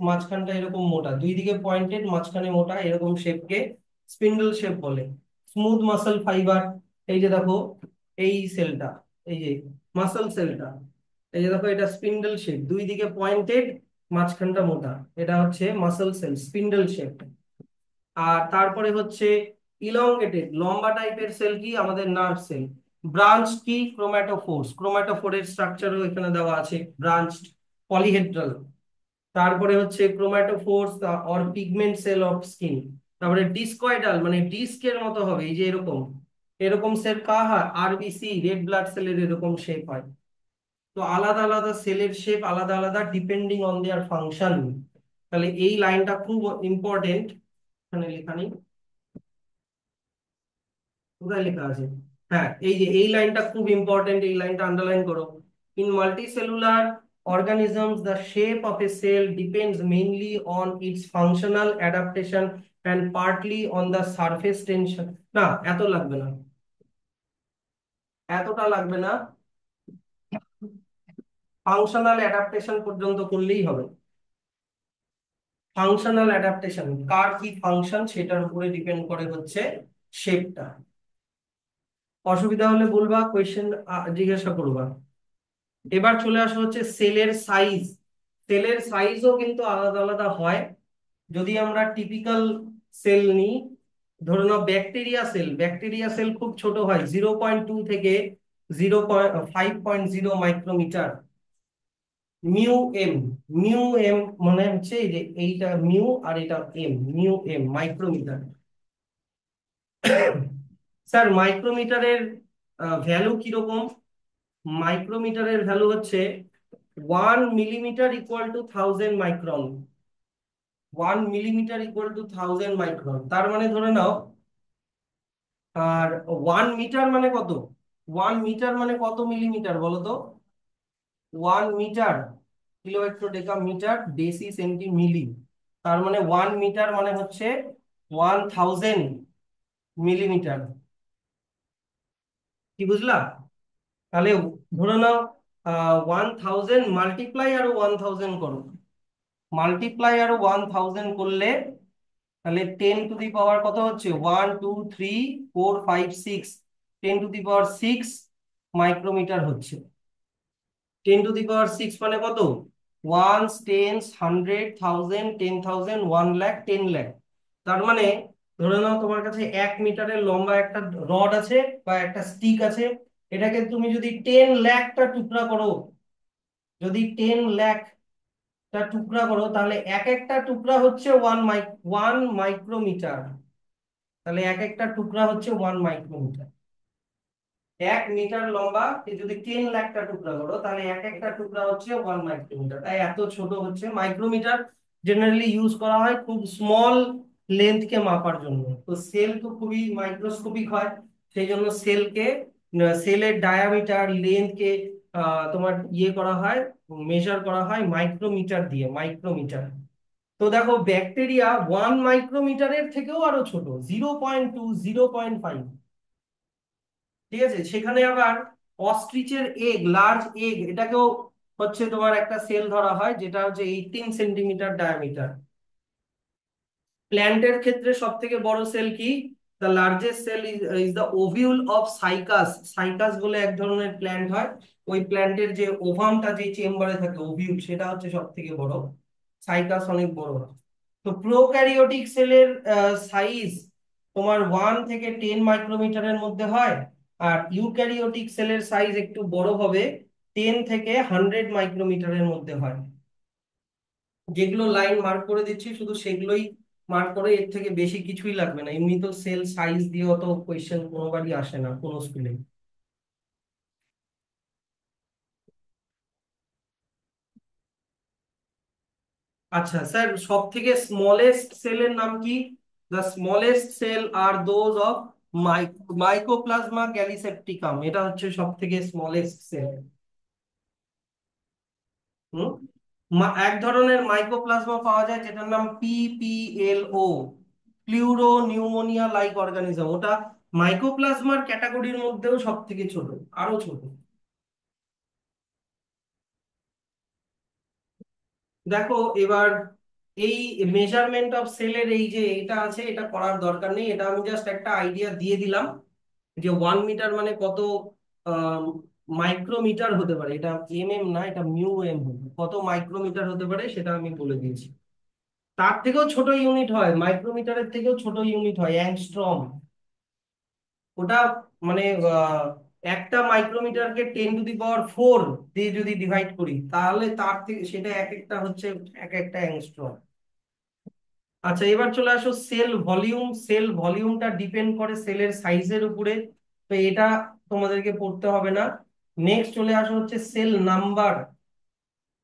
মাঝখানটা এরকম মোটা, দুই দিকে পয়েন্টেড, মাঝখানে মোটা, এরকম শেপকে স্পিন্ডল শেপ বলে। স্মুথ মাসল ফাইবার, এই যে দেখো এই সেলটা, এই যে মাসল সেলটা, এই যে দেখো এটা স্পিন্ডল শেপ, দুই দিকে পয়েন্টেড, মাঝখানটা মোটা, এটা হচ্ছে মাসল সেল, স্পিন্ডল শেপ। আর তারপরে হচ্ছে ইলংগেটেড লম্বা টাইপের সেল কি আমাদের নার্ভ সেল। ব্রাঞ্চ কি ক্রোম্যাটোফোর্স, ক্রোম্যাটোফোরের স্ট্রাকচারও এখানে দেওয়া আছে, ব্রাঞ্চড, পলিহেড্রাল। তারপরে হচ্ছে chromatophores or pigment cell of skin. তারপরে ডিস্কয়েডাল মানে ডিস্কের মতো হবে, এই যে এরকম, এরকম সেল কার হয়, আরবিসি রেড ব্লাড সেলের এরকম শেপ হয়। তো আলাদা আলাদা সেলের শেপ আলাদা আলাদা ডিপেন্ডিং অন দেয়ার ফাংশন। তাহলে এই লাইনটা খুব ইম্পর্টেন্ট, এখানে লেখা নেই, কোথায় লেখা আছে, হ্যাঁ এই যে এই লাইনটা খুব ইম্পর্টেন্ট, এই লাইনটা আন্ডারলাইন করো। In multicellular organisms the shape of a cell depends mainly on its functional adaptation and partly on the surface tension। না এত লাগবে না, এতটা লাগবে না, ফাংশনাল অ্যাডাপ্টেশন পর্যন্ত করলেই হবে। ফাংশনাল অ্যাডাপ্টেশন কার কি ফাংশন সেটার উপরে ডিপেন্ড করে হচ্ছে শেপটা। অসুবিধা হলে বলবা, কোয়েশ্চেন জিজ্ঞাসা করবা। এবার চলে আসা হচ্ছে সেলের সাইজ। সেলের সাইজও কিন্তু আলাদা আলাদা হয়। যদি আমরা টিপিক্যাল সেল নিই, ধরে নাও ব্যাকটেরিয়া সেল, ব্যাকটেরিয়া সেল খুব ছোট হয়, 0.2 থেকে 0.5.0 micrometre. Mu M, mu M মানে হচ্ছে এই যে এইটা মিউ আর এটা M, mu M micrometre. Sir মাইক্রোমিটারের ভ্যালু কিরকম? মাইক্রোমিটারের ভ্যালু হচ্ছে 1 millimetre equal to 1000 micron. 1 millimetre equal to 1000 micron, তার মানে ধরে নাও, আর 1 মিটার মানে কত? 1 মিটার মানে কত মিলিমিটার বলো তো? 1 metre, kilo hecto deca metre deci centi milli, তার মানে 1 মিটার মানে হচ্ছে 1000 মিলিমিটার। কি বুঝলা? তাহলে ধরে নাও 1000 মাল্টিপ্লাই আরো 1000 করো, মাল্টিপ্লাই আরো 1000 করলে তাহলে 10 টু দি পাওয়ার কত হচ্ছে, 1 2 3 4 5 6, 10 টু দি পাওয়ার 6 মাইক্রোমিটার হচ্ছে। 10 টু দি পাওয়ার 6 মানে কত? Ones, tens, hundred, thousand, 10,000, 1 lakh, 10 lakh. তার মানে ধরে নাও তোমার কাছে 1 মিটারের লম্বা একটা রড আছে বা একটা স্টিক আছে, এটাকে তুমি যদি 10 লাখটা টুকরা করো, যদি 10 লাখটা টুকরা করো, তাহলে এক একটা টুকরা হচ্ছে 1 মাইক্রোমিটার। তাহলে এক একটা টুকরা হচ্ছে 1 মাইক্রোমিটার। 1 মিটার লম্বা যদি 10 লাখটা টুকরা করো, তাহলে এক একটা টুকরা হচ্ছে 1 মাইক্রোমিটার। তাই এত ছোট হচ্ছে মাইক্রোমিটার। জেনারেলি ইউজ করা হয় খুব স্মল লেন্থ কে মাপার জন্য। তো সেল তো খুবই মাইক্রোস্কোপিক হয়, সেই জন্য সেলকে, সেলের ডায়ামিটার লেন্থ কে তোমার ইয়ে করা হয়, মেজার করা হয় মাইক্রোমিটার দিয়ে, মাইক্রোমিটার। তো দেখো ব্যাকটেরিয়া 1 মাইক্রোমিটারের থেকেও আরো ছোট, 0.2, 0.5। ঠিক আছে, সেখানে আবার অস্ট্রিচের এগ, লার্জ এগ, এটাকেও হচ্ছে তোমার একটা সেল ধরা হয়, যেটা হচ্ছে 18 সেন্টিমিটার ডায়ামিটার। প্ল্যান্টের ক্ষেত্রে সব থেকে বড় সেল কি? The largest cell is the ovule of Cycas. Cycas বলে এক ধরনের প্ল্যান্ট হয়, ওই প্ল্যান্টের যে ওভামটা যে চেম্বারে থাকে, ওভিউল, সেটা হচ্ছে সব থেকে বড়। সাইকাস অনেক বড় হয়। তো প্রোক্যারিওটিক সেলের সাইজ তোমার 1 থেকে 10 মাইক্রোমিটারের মধ্যে হয়, আর ইউক্যারিওটিক সেলের সাইজ একটু বড় হবে, 10 থেকে 100 মাইক্রোমিটারের মধ্যে হয়। যেগুলো লাইন মার্ক করে দিচ্ছি শুধু সেগুলোই মার্ক করে, এর থেকে বেশি কিছুই লাগবে না, এমনি তো সেল সাইজ দিয়ে অত কোয়েশ্চেন কোনোবারই আসে না কোনো স্কুলে। আচ্ছা স্যার, সব থেকে স্মলেস্ট সেলের নাম কি? The smallest cell are those of mycoplasma gallisepticum, এটা হচ্ছে সব থেকে স্মলেস্ট সেল। হুম, এক ধরনের মাইকোপ্লাজমা পাওয়া যায় যেটার নাম পিপিএলও, প্লিউরো নিউমোনিয়া লাইক অর্গানিজম, ওটা মাইকোপ্লাজমার ক্যাটাগরির মধ্যেও সব থেকে ছোট, আরো ছোট। দেখো এবার এই মেজারমেন্ট অফ সেলের এই যে এটা আছে, এটা করার দরকার নেই, এটা আমি জাস্ট একটা আইডিয়া দিয়ে দিলাম যে 1 মিটার মানে কত মাইক্রোমিটার হতে পারে। এটা না, এটা হবে, কত মাইক্রোমিটার হতে পারে সেটা আমি বলে দিয়েছি। তার থেকেও ছোট ইউনিট হয়, মাইক্রোমিটারের থেকেও ছোট ইউনিট হয় অ্যাংস্ট্রম। ওটা মানে একটা মাইক্রোমিটারকে 10⁴ দিয়ে যদি ডিভাইড করি তাহলে তার থেকে সেটা এক একটা হচ্ছে এক একটা অ্যাংস্ট্রম। আচ্ছা, এবার চলে আসো সেল ভলিউম। সেল ভলিউমটা ডিপেন্ড করে সেলের সাইজের উপরে, তো এটা তোমাদেরকে পড়তে হবে না। নেক্সট চলে আসো হচ্ছে সেল নাম্বার,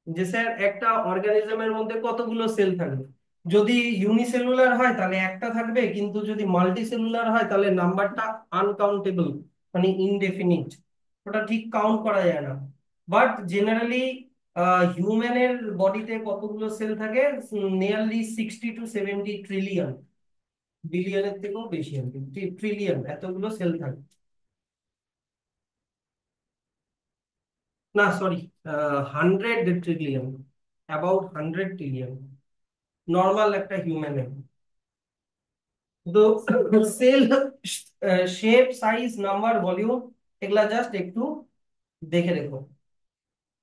যে স্যার একটা অর্গানিজমের মধ্যে কতগুলো সেল থাকবে। যদি ইউনিসেলুলার হয় তাহলে একটা থাকবে, কিন্তু যদি মাল্টিসেলুলার হয় তাহলে নাম্বারটা আনকাউন্টেবল, মানে ইনডেফিনিট, ওটা ঠিক কাউন্ট করা যায় না। বাট জেনারেলি হিউম্যানের বডিতে কতগুলো সেল থাকে, নিয়ারলি 60 to 70 ট্রিলিয়ন, বিলিয়নের থেকেও বেশি আর কি, ট্রিলিয়ন এতগুলো সেল থাকে। না sorry, 100 trillion, about 100 trillion normal একটা হিউম্যানের। তো cell shape, size, number, volume এগুলা জাস্ট একটু দেখে রেখো।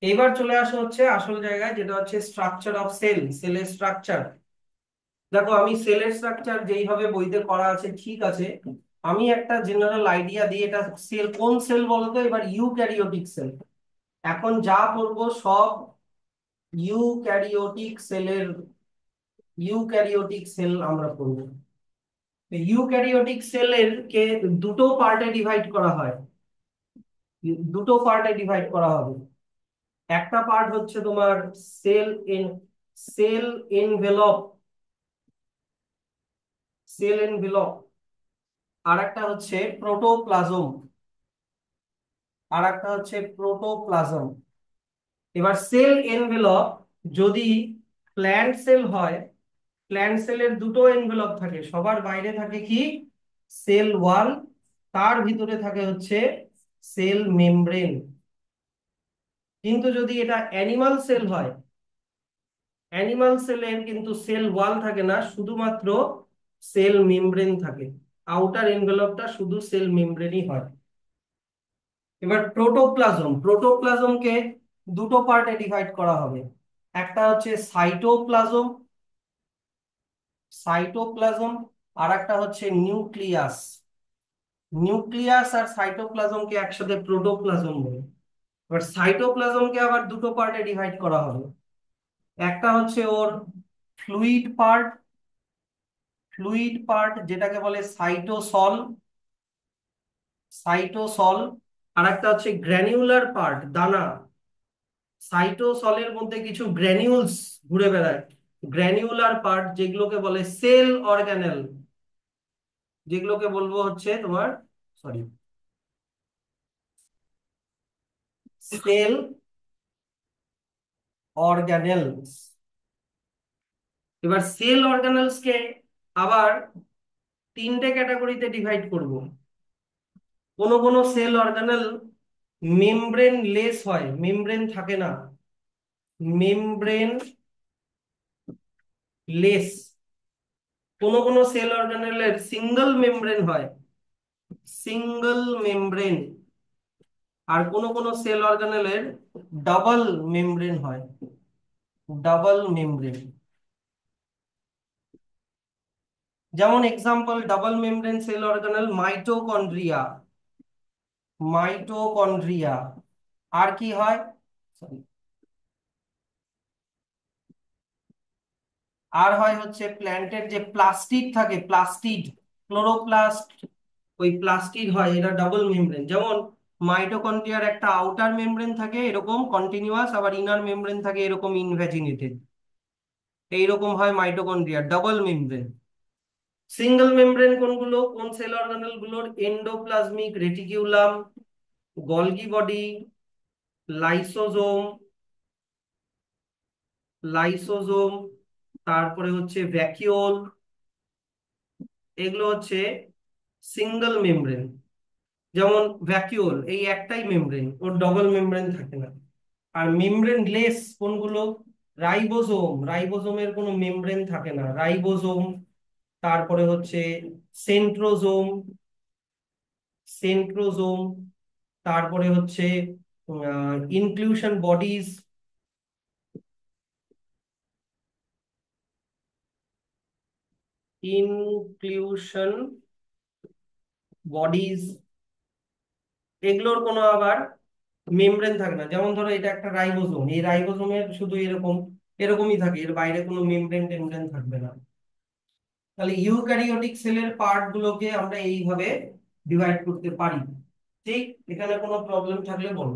এবার চলে আসা হচ্ছে আসল জায়গায়, যেটা হচ্ছে স্ট্রাকচার অফ সেল, সেলের স্ট্রাকচার। দেখো আমি সেলের স্ট্রাকচার যেইভাবে বইতে করা আছে ঠিক আছে, আমি একটা জেনারেল আইডিয়া দিই। এটা সেল, কোন সেল বলতো, এবার ইউক্যারিওটিক সেল। এখন যা পড়বো সব ইউক্যারিওটিক সেল আমরা পড়বো। ইউক্যারিওটিক সেলের কে দুটো পার্টে ডিভাইড করা হয়, দুটো পার্টে ডিভাইড করা হবে। একটা পার্ট হচ্ছে তোমার সেল এন সেল এনভেলপ, সেল এনভেলপ। আর একটা হচ্ছে প্রোটোপ্লাজম, আর একটা হচ্ছে প্রোটোপ্লাজম। এবার সেল এনভেলপ যদি প্ল্যান্ট সেল হয়, প্ল্যান্ট সেলের দুটো এনভেলপ থাকে, সবার বাইরে থাকে কি সেল ওয়াল, তার ভিতরে থাকে হচ্ছে সেল মেমব্রেন। কিন্তু যদি এটা অ্যানিমাল সেল হয়, অ্যানিমাল সেলের কিন্তু সেল ওয়াল থাকে না, শুধুমাত্র সেল মেমব্রেন থাকে, আউটার এনভেলপটা শুধু সেল মেমব্রেনই হয়। এবার প্রোটোপ্লাজম, প্রোটোপ্লাজমকে দুটো পার্টে ডিভাইড করা হবে। একটা হচ্ছে সাইটোপ্লাজম, সাইটোপ্লাজম, আর একটা হচ্ছে নিউক্লিয়াস। নিউক্লিয়াস আর সাইটোপ্লাজমকে একসাথে প্রোটোপ্লাজম বলে। এবার সাইটোপ্লাজমকে আবার দুটো পার্টে ডিভাইড করা হবে। একটা হচ্ছে ওর ফ্লুইড পার্ট, ফ্লুইড পার্ট যেটাকে বলে সাইটোসল, সাইটোসল। আর একটা হচ্ছে গ্র্যানিউলার পার্ট, দানা। সাইটোসলের মধ্যে কিছু গ্র্যানিউলস ঘুরে বেড়ায়, গ্র্যানিউলার পার্ট যেগুলোকে বলে সেল অর্গানেল, যেগুলোকে বলবো হচ্ছে তোমার, সরি, সেল অর্গানেলস। এবার সেল অর্গানেলস কে আবার তিনটে ক্যাটাগরিতে ডিভাইড করব। কোন কোন সেল অর্গানেল মেমব্রেন লেস হয়, মেমব্রেন থাকে না, মেমব্রেন লেস। কোন কোন সেল অর্গানেলের সিঙ্গেল মেমব্রেন হয়, সিঙ্গেল মেমব্রেন। আর কোন কোন সেল অর্গানেলের ডাবল মেমব্রেন হয়, ডাবল মেমব্রেন। যেমন example, double membrane cell organelle mitochondria, mitochondria. আর কি হয়, Sorry, আর হয় হচ্ছে প্ল্যান্টের যে প্লাস্টিড থাকে, প্লাস্টিড, ক্লোরোপ্লাস্ট, ওই প্লাস্টিড হয়, এটা ডাবল মেমব্রেন। যেমন মাইটোকন্ড্রিয়ার একটা আউটার মেমব্রেন থাকে এরকম কন্টিনিউয়াস, আবার ইনার মেমব্রেন থাকে এরকম ইনভ্যাজিনেটেড। এইরকম হয় mitochondria, double membrane. Single membrane কোনগুলো, কোন সেল অর্গানেল গুলোর, endoplasmic reticulum, Golgi body, lysosome, lysosome, তারপরে হচ্ছে ভ্যাকিওল, এগুলো হচ্ছে সিঙ্গেল মেমব্রেন। যেমন ভ্যাকিওল এই একটাই মেমব্রেন, ওর ডবল মেমব্রেন থাকে না। আর মেমব্রেন লেস কোনগুলো, রাইবোজোমের কোনো মেমব্রেন থাকে না, রাইবোজোম। তারপরে হচ্ছে সেন্ট্রোজোম, সেন্ট্রোজোম। তারপরে হচ্ছে ইনক্লুশন বডিজ, ইনক্লুশন বডিজ, এগুলোর কোনো আবার মেমব্রেন থাকে না। যেমন ধরো এটা একটা রাইবোজোম, এই রাইবোজোমের শুধু এরকম এরকমই থাকে, এর বাইরে কোনো মেমব্রেন টেমব্রেন থাকবে না। তাহলে ইউক্যারিওটিক সেলের পার্ট গুলোকে আমরা এইভাবে ডিভাইড করতে পারি। ঠিক, এখানে কোনো প্রবলেম থাকলে বলো।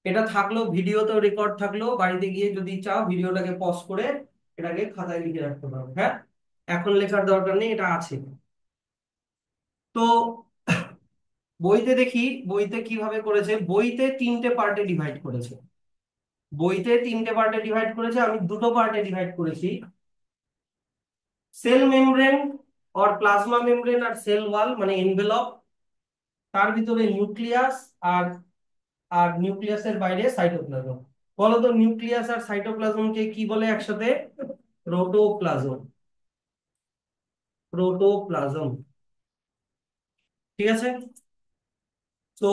এটা থাকলো, ভিডিওতেও রেকর্ড থাকলো, বাড়িতে গিয়ে যদি চাও ভিডিওটাকে পজ করে এটাকে খাতায় লিখে রাখতে পারো। হ্যাঁ, এখন লেখার দরকার নেই, এটা আছে। তো বইতে দেখি, বইতে কিভাবে করেছে, বইতে তিনটে পার্টে ডিভাইড করেছে। বইতে তিনটে পার্টে ডিভাইড করেছে, আমি দুটো পার্টে ডিভাইড করেছি। সেল মেমব্রেন আর প্লাজমা মেমব্রেন আর সেল ওয়াল মানে এনভেলপ, তার ভিতরে নিউক্লিয়াস, আর আর নিউক্লিয়াসের বাইরে সাইটোপ্লাজম। বলতো নিউক্লিয়াস আর সাইটোপ্লাজমকে কি বলে একসাথে? প্রোটোপ্লাজম। প্রোটোপ্লাজম, ঠিক আছে। তো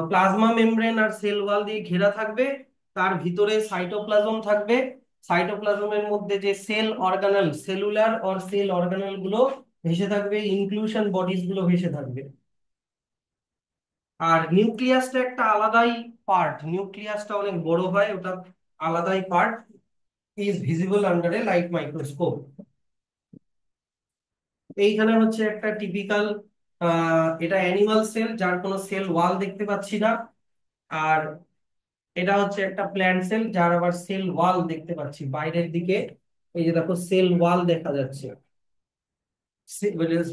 প্লাজমা মেমব্রেন আর সেল ওয়াল দিয়ে ঘেরা থাকবে, তার ভিতরে সাইটোপ্লাজম থাকবে। সাইটোপ্লাজমের মধ্যে যে cell organelle, cellular or cell organelle গুলো ভেসে থাকবে, ইনক্লুশন বডিজ গুলো ভেসে থাকবে। আর নিউক্লিয়াসটা একটা আলাদাই পার্ট, নিউক্লিয়াসটা অনেক বড় হয়, ওটা আলাদাই part, is visible under A light microscope. এইখানে হচ্ছে একটা টিপিক্যাল, এটা অ্যানিমাল সেল যার কোনো সেল ওয়াল দেখতে পাচ্ছি না। আর এটা হচ্ছে একটা প্ল্যান্ট সেল যার আবার সেল ওয়াল দেখতে পাচ্ছি বাইরের দিকে। এই যে দেখো সেল ওয়াল দেখা যাচ্ছে।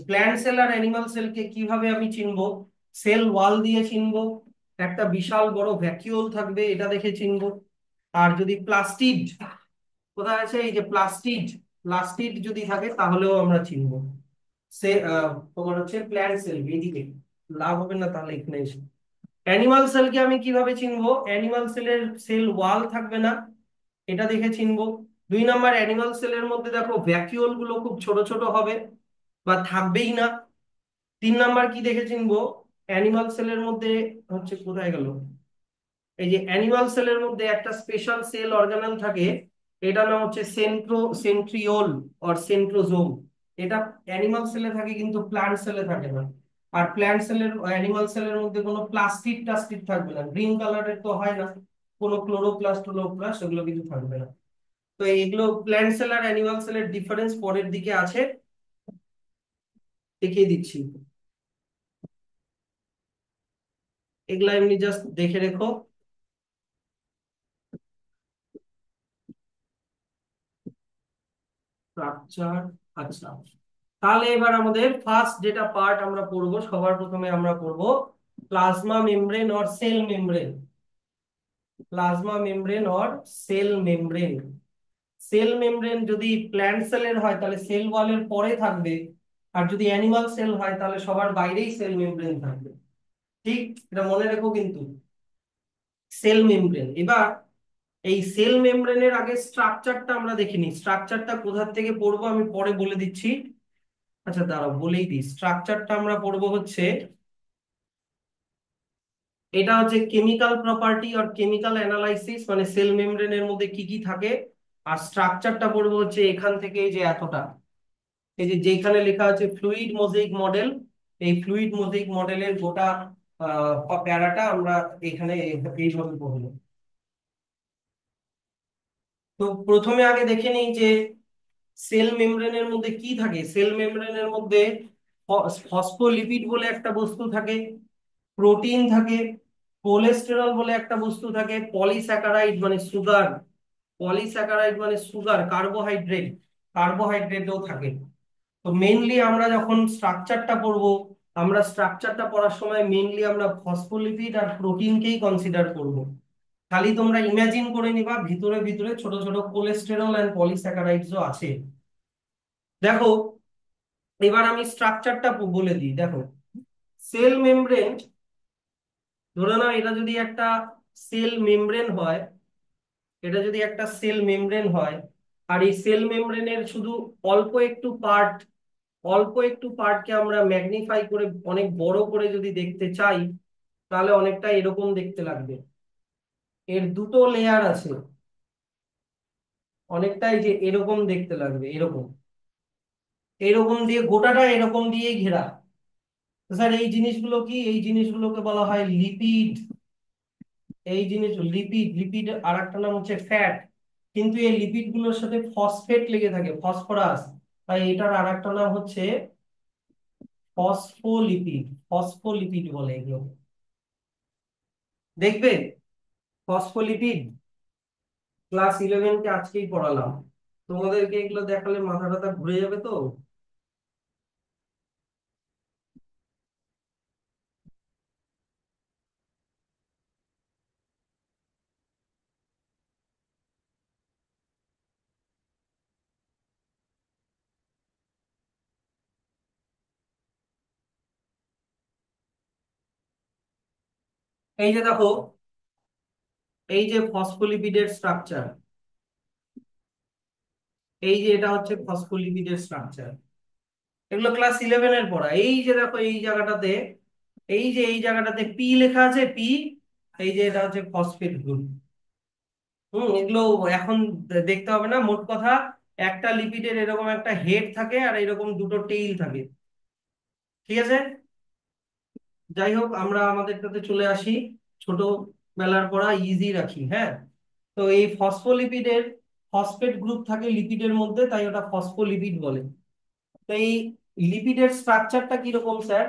প্ল্যান্ট সেল আর অ্যানিমাল সেলকে কিভাবে আমি চিনবো? সেল ওয়াল দিয়ে চিনবো, একটা বিশাল বড় ভ্যাকিউল থাকবে এটা দেখে চিনবো। আর যদি প্লাস্টিড, কোথায় আছে, এই যে প্লাস্টিড, প্লাস্টিড যদি থাকে তাহলেও আমরা চিনবো। সে তোমার হচ্ছে প্ল্যান্ট সেল এইদিকে, লাভ হবে না তাহলে এখানে এসে। অ্যানিমাল সেলকে আমি কিভাবে চিনবো? অ্যানিমাল সেলের সেল ওয়াল থাকবে না, এটা দেখে চিনবো। দুই নাম্বার, অ্যানিমাল সেলের মধ্যে দেখো ভ্যাকিউল গুলো খুব ছোট ছোট হবে বা থাকবেই না। তিন নাম্বার কি দেখে চিনবো? অ্যানিমাল সেলের মধ্যে হচ্ছে, কোথায় গেল, এই যে অ্যানিমাল সেলের মধ্যে একটা স্পেশাল সেল অর্গানেল থাকে, এটা নাম হচ্ছে সেন্ট্রিওল অর সেন্ট্রোজোম। এটা অ্যানিমাল সেলে থাকে কিন্তু প্ল্যান্ট সেলে থাকে না। আর প্ল্যান্ট সেলের, অ্যানিমাল সেলের মধ্যে কোনো প্লাস্টিড টাস্টিড থাকবে না, গ্রিন কালারের তো হয় না, কোনো ক্লোরোপ্লাস্ট টোলোপ্লাস্ট এগুলো কিছু থাকবে না। তো এইগুলো প্ল্যান্ট সেল আর অ্যানিমাল সেলের ডিফারেন্স পরের দিকে আছে, দেখিয়ে দিচ্ছি। এগুলা এমনি জাস্ট দেখে রেখো। স্ট্রাকচার, আচ্ছা। তাহলে এবার আমাদের ফার্স্ট যেটা পার্ট আমরা পড়বো, সবার প্রথমে আমরা পড়বো plasma membrane or cell membrane. Plasma membrane or cell membrane. Cell membrane যদি প্ল্যান্ট সেলের হয় তাহলে সেল ওয়ালের পরে থাকবে, আর যদি অ্যানিমাল সেল হয় তাহলে সবার বাইরেই সেল মেমব্রেন থাকবে। ঠিক, এটা মনে রেখো কিন্তু। সেল মেমব্রেন, এবার এই সেল মেমব্রেনের আগে স্ট্রাকচারটা আমরা দেখিনি, স্ট্রাকচারটা কোথা থেকে পড়বো আমি পরে বলে দিচ্ছি। আচ্ছা দাঁড়াও বলেই দিই, স্ট্রাকচারটা আমরা পড়বো হচ্ছে, এটা হচ্ছে কেমিক্যাল প্রপার্টি আর কেমিক্যাল অ্যানালাইসিস, মানে সেল মেমব্রেনের মধ্যে কি কি থাকে। আর স্ট্রাকচারটা পড়বো হচ্ছে এখান থেকে, এই যে এতটা, এই যে যেখানে লেখা আছে ফ্লুইড মোজাইক মডেল, এই ফ্লুইড মোজাইক মডেলের গোটা প্যারাটা আমরা এখানে এইভাবে পড়বো। তো প্রথমে আগে দেখে নিই যে সেল মেমব্রেনের মধ্যে কি থাকে। সেল মেমব্রেনের মধ্যে ফসফোলিপিড বলে একটা বস্তু থাকে, প্রোটিন থাকে, কোলেস্টেরল বলে একটা বস্তু থাকে, পলিস্যাকারাইড মানে সুগার, পলিস্যাকারাইড মানে সুগার, কার্বোহাইড্রেট, কার্বোহাইড্রেটও থাকে। তো মেইনলি আমরা যখন স্ট্রাকচারটা পড়বো, আমরা স্ট্রাকচারটা পড়ার সময় মেইনলি আমরা ফসফোলিপিড আর প্রোটিনকেই কনসিডার করব। খালি তোমরা ইমাজিন করে নিবা ভিতরে ভিতরে ছোট ছোট কোলেস্টেরল এন্ড পলিস্যাকারাইডসও আছে। দেখো, এবার আমি স্ট্রাকচারটা বলে দিই। দেখো, সেল মেমব্রেন, ধরে নাও এটা যদি একটা সেল মেমব্রেন হয়, এটা যদি একটা সেল মেমব্রেন হয়, আর এই সেল মেমব্রেনের শুধু অল্প একটু পার্ট, অল্প একটু পার্টকে আমরা ম্যাগনিফাই করে অনেক বড় করে যদি দেখতে চাই, তাহলে অনেকটা এরকম দেখতে লাগবে। এর দুটো লেয়ার আছে, অনেকটাই যে এরকম দেখতে লাগবে, এরকম এরকম দিয়ে গোটাটা এরকম দিয়েই ঘেরা। তো স্যার এই জিনিসগুলো কি? এই জিনিসগুলোকে বলা হয় লিপিড। এই জিনিস লিপিড, লিপিড আর একটা নাম হচ্ছে ফ্যাট। কিন্তু এই লিপিড গুলোর সাথে ফসফেট লেগে থাকে, ফসফরাস। তাই এটার আর একটা নাম হচ্ছে ফসফোলিপিড। ফসফোলিপিড বলে এগুলো, দেখবে ফসফোলিপিড। ক্লাস 11 কে আজকেই পড়ালাম, তোমাদেরকে এগুলো দেখালে মাথা টাথা ঘুরে যাবে তো। এই যে দেখো, এই যে ফসফোলিপিডের স্ট্রাকচার, এই যে এটা হচ্ছে ফসফোলিপিডের স্ট্রাকচার। এগুলো ক্লাস 11 এর পড়া। এই যে দেখো এই জায়গাটাতে, এই যে এই জায়গাটাতে পি লেখা আছে, পি। এই যে এটা হচ্ছে ফসফেট গ্রুপ। এগুলো এখন দেখতে হবে না, মোট কথা একটা লিপিডের এরকম একটা হেড থাকে আর এরকম দুটো টেইল থাকে। ঠিক আছে, যাই হোক আমরা আমাদেরটাতে চলে আসি। ছোটবেলার পড়া ইজি রাখি, হ্যাঁ। তো এই ফসফোলিপিডের ফসফেট গ্রুপ থাকে লিপিডের মধ্যে, তাই ওটা ফসফোলিপিড বলে। তো এই লিপিডের স্ট্রাকচারটা কিরকম স্যার?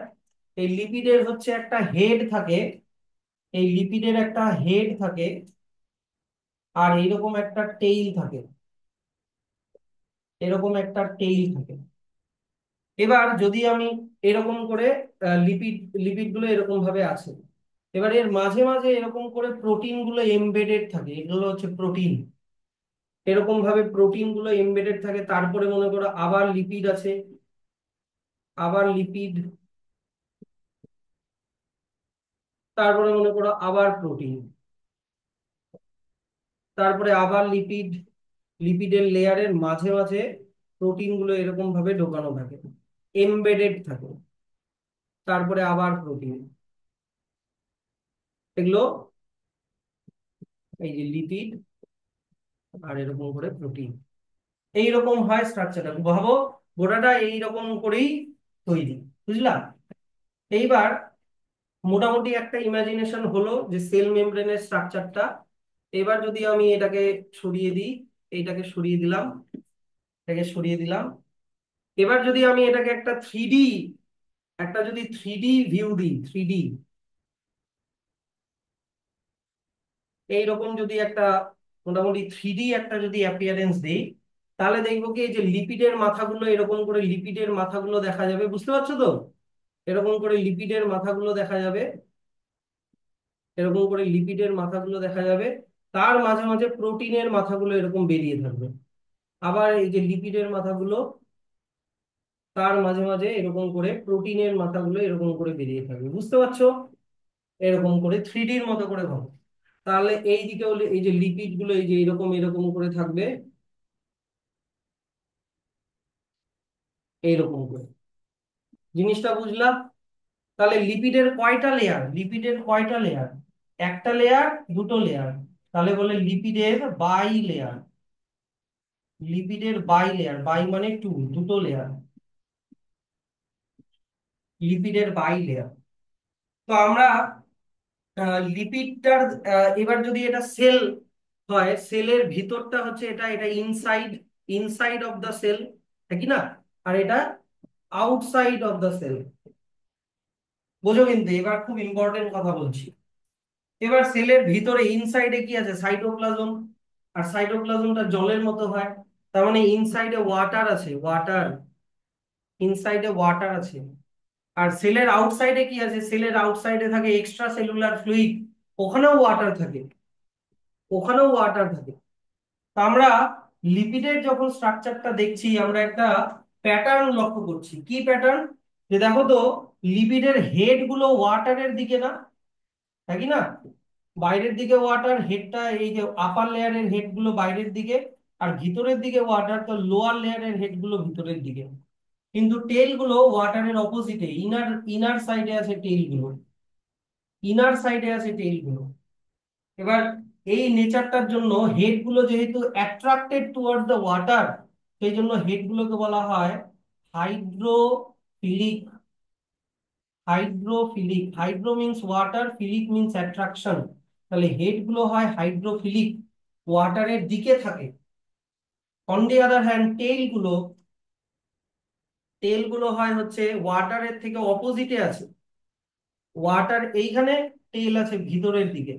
এই লিপিডের হচ্ছে একটা হেড থাকে, এই লিপিডের একটা হেড থাকে, আর এইরকম একটা টেইল থাকে, এরকম একটা টেইল থাকে। এবার যদি আমি এরকম করে লিপিড, লিপিড গুলো এরকম ভাবে আছে, এবার এর মাঝে মাঝে এরকম করে প্রোটিন গুলো এমবেডেড থাকে, এগুলো হচ্ছে প্রোটিন। এরকম ভাবে প্রোটিন গুলো এমবেডেড থাকে, তারপরে মনে করো আবার লিপিড আছে, আবার লিপিড, তারপরে মনে করো আবার প্রোটিন, তারপরে আবার লিপিড। লিপিডের লেয়ারের মাঝে মাঝে প্রোটিন গুলো এরকম ভাবে ঢোকানো থাকে, এমবেডেড থাকে, তারপরে আবার প্রোটিন। এগুলো এই যে লিপিড, আর এরকম করে প্রোটিন, এইরকম হয় স্ট্রাকচারটা, ভাবো গোটাটা এইরকম করেই তৈরি। বুঝলাম? এইবার মোটামুটি একটা ইমাজিনেশন হলো যে সেল মেমব্রেনের স্ট্রাকচারটা। এবার যদি আমি এটাকে সরিয়ে দিই, এইটাকে সরিয়ে দিলাম, এটাকে সরিয়ে দিলাম। এবার যদি আমি এটাকে একটা থ্রিডি, একটা যদি থ্রিডি ভিউ দিই, থ্রিডি এইরকম যদি একটা মোটামুটি থ্রিডি একটা যদি অ্যাপিয়ারেন্স দিই, তাহলে দেখবো কি এই যে লিপিডের মাথাগুলো এরকম করে, লিপিডের মাথাগুলো দেখা যাবে, বুঝতে পারছো তো? এরকম করে লিপিডের মাথাগুলো দেখা যাবে, এরকম করে লিপিডের মাথাগুলো দেখা যাবে। তার মাঝে মাঝে প্রোটিনের মাথাগুলো এরকম বেরিয়ে থাকবে। আবার এই যে লিপিডের মাথাগুলো, তার মাঝে মাঝে এরকম করে প্রোটিনের মাথাগুলো এরকম করে বেরিয়ে থাকবে, বুঝতে পারছো? এরকম করে থ্রিডির মতো করে ভাবো। তাহলে এই দিকে হলে এই যে লিপিড গুলো এই যে এরকম এরকম করে থাকবে, এইরকম করে। জিনিসটা বুঝলাম? তাহলে লিপিডের কয়টা লেয়ার? লিপিডের কয়টা লেয়ার? একটা লেয়ার, দুটো লেয়ার, তাহলে বলে লিপিডের বাই লেয়ার। লিপিডের বাই লেয়ার, বাই মানে টু, দুটো লেয়ার, লিপিডের বাই লেয়ার। তো আমরা লিপিডটার, এবার যদি এটা সেল হয়, সেলের ভিতরটা হচ্ছে এটা, এটা inside, inside of the cell, ঠিক না? আর এটা আউটসাইড অফ দা সেল। বোঝো কিন্তু, এবার খুব ইম্পর্টেন্ট কথা বলছি। এবার সেলের ভিতরে ইনসাইডে কি আছে? সাইটোপ্লাজম। আর সাইটোপ্লাজমটা জলের মতো হয়, তার মানে ইনসাইডে ওয়াটার আছে, ওয়াটার, ইনসাইডে ওয়াটার আছে। আর সেলের আউটসাইডে কি আছে? সেলের আউটসাইডে থাকে এক্সট্রা সেলুলার ফ্লুইড, ওখানেও ওয়াটার থাকে, ওখানেও ওয়াটার থাকে। তো আমরা লিপিডের যখন স্ট্রাকচারটা দেখছি, আমরা একটা প্যাটার্ন লক্ষ্য করছি। কি প্যাটার্ন? যে দেখো তো, লিপিডের হেড গুলো ওয়াটারের দিকে না, নাকি না? বাইরের দিকে ওয়াটার, হেডটা এই যে আপার লেয়ারের হেড গুলো বাইরের দিকে, আর ভিতরের দিকে ওয়াটার, তো লোয়ার লেয়ারের হেড গুলো ভিতরের দিকে। কিন্তু টেল গুলো ওয়াটারের অপোজিটে, ইনার ইনার সাইডে আছে টেল গুলো, ইনার সাইডে আছে টেল গুলো। এবার এই নেচারটার জন্য হেড গুলো যেহেতু অ্যাট্রাক্টেড টুয়ার্ড দ্য ওয়াটার, সেই জন্য হেড গুলোকে বলা হয় hydrophilic. Hydrophilic, hydro means water, philic means attraction. তাহলে হেড গুলো হয় হাইড্রোফিলিক, ওয়াটারের দিকে থাকে। অন দি আদার হ্যান্ড টেল গুলো হয় হচ্ছে ওয়াটারের থেকে অপোজিটে আছে। ওয়াটার এইখানে, টেল আছে ভিতরের দিকে,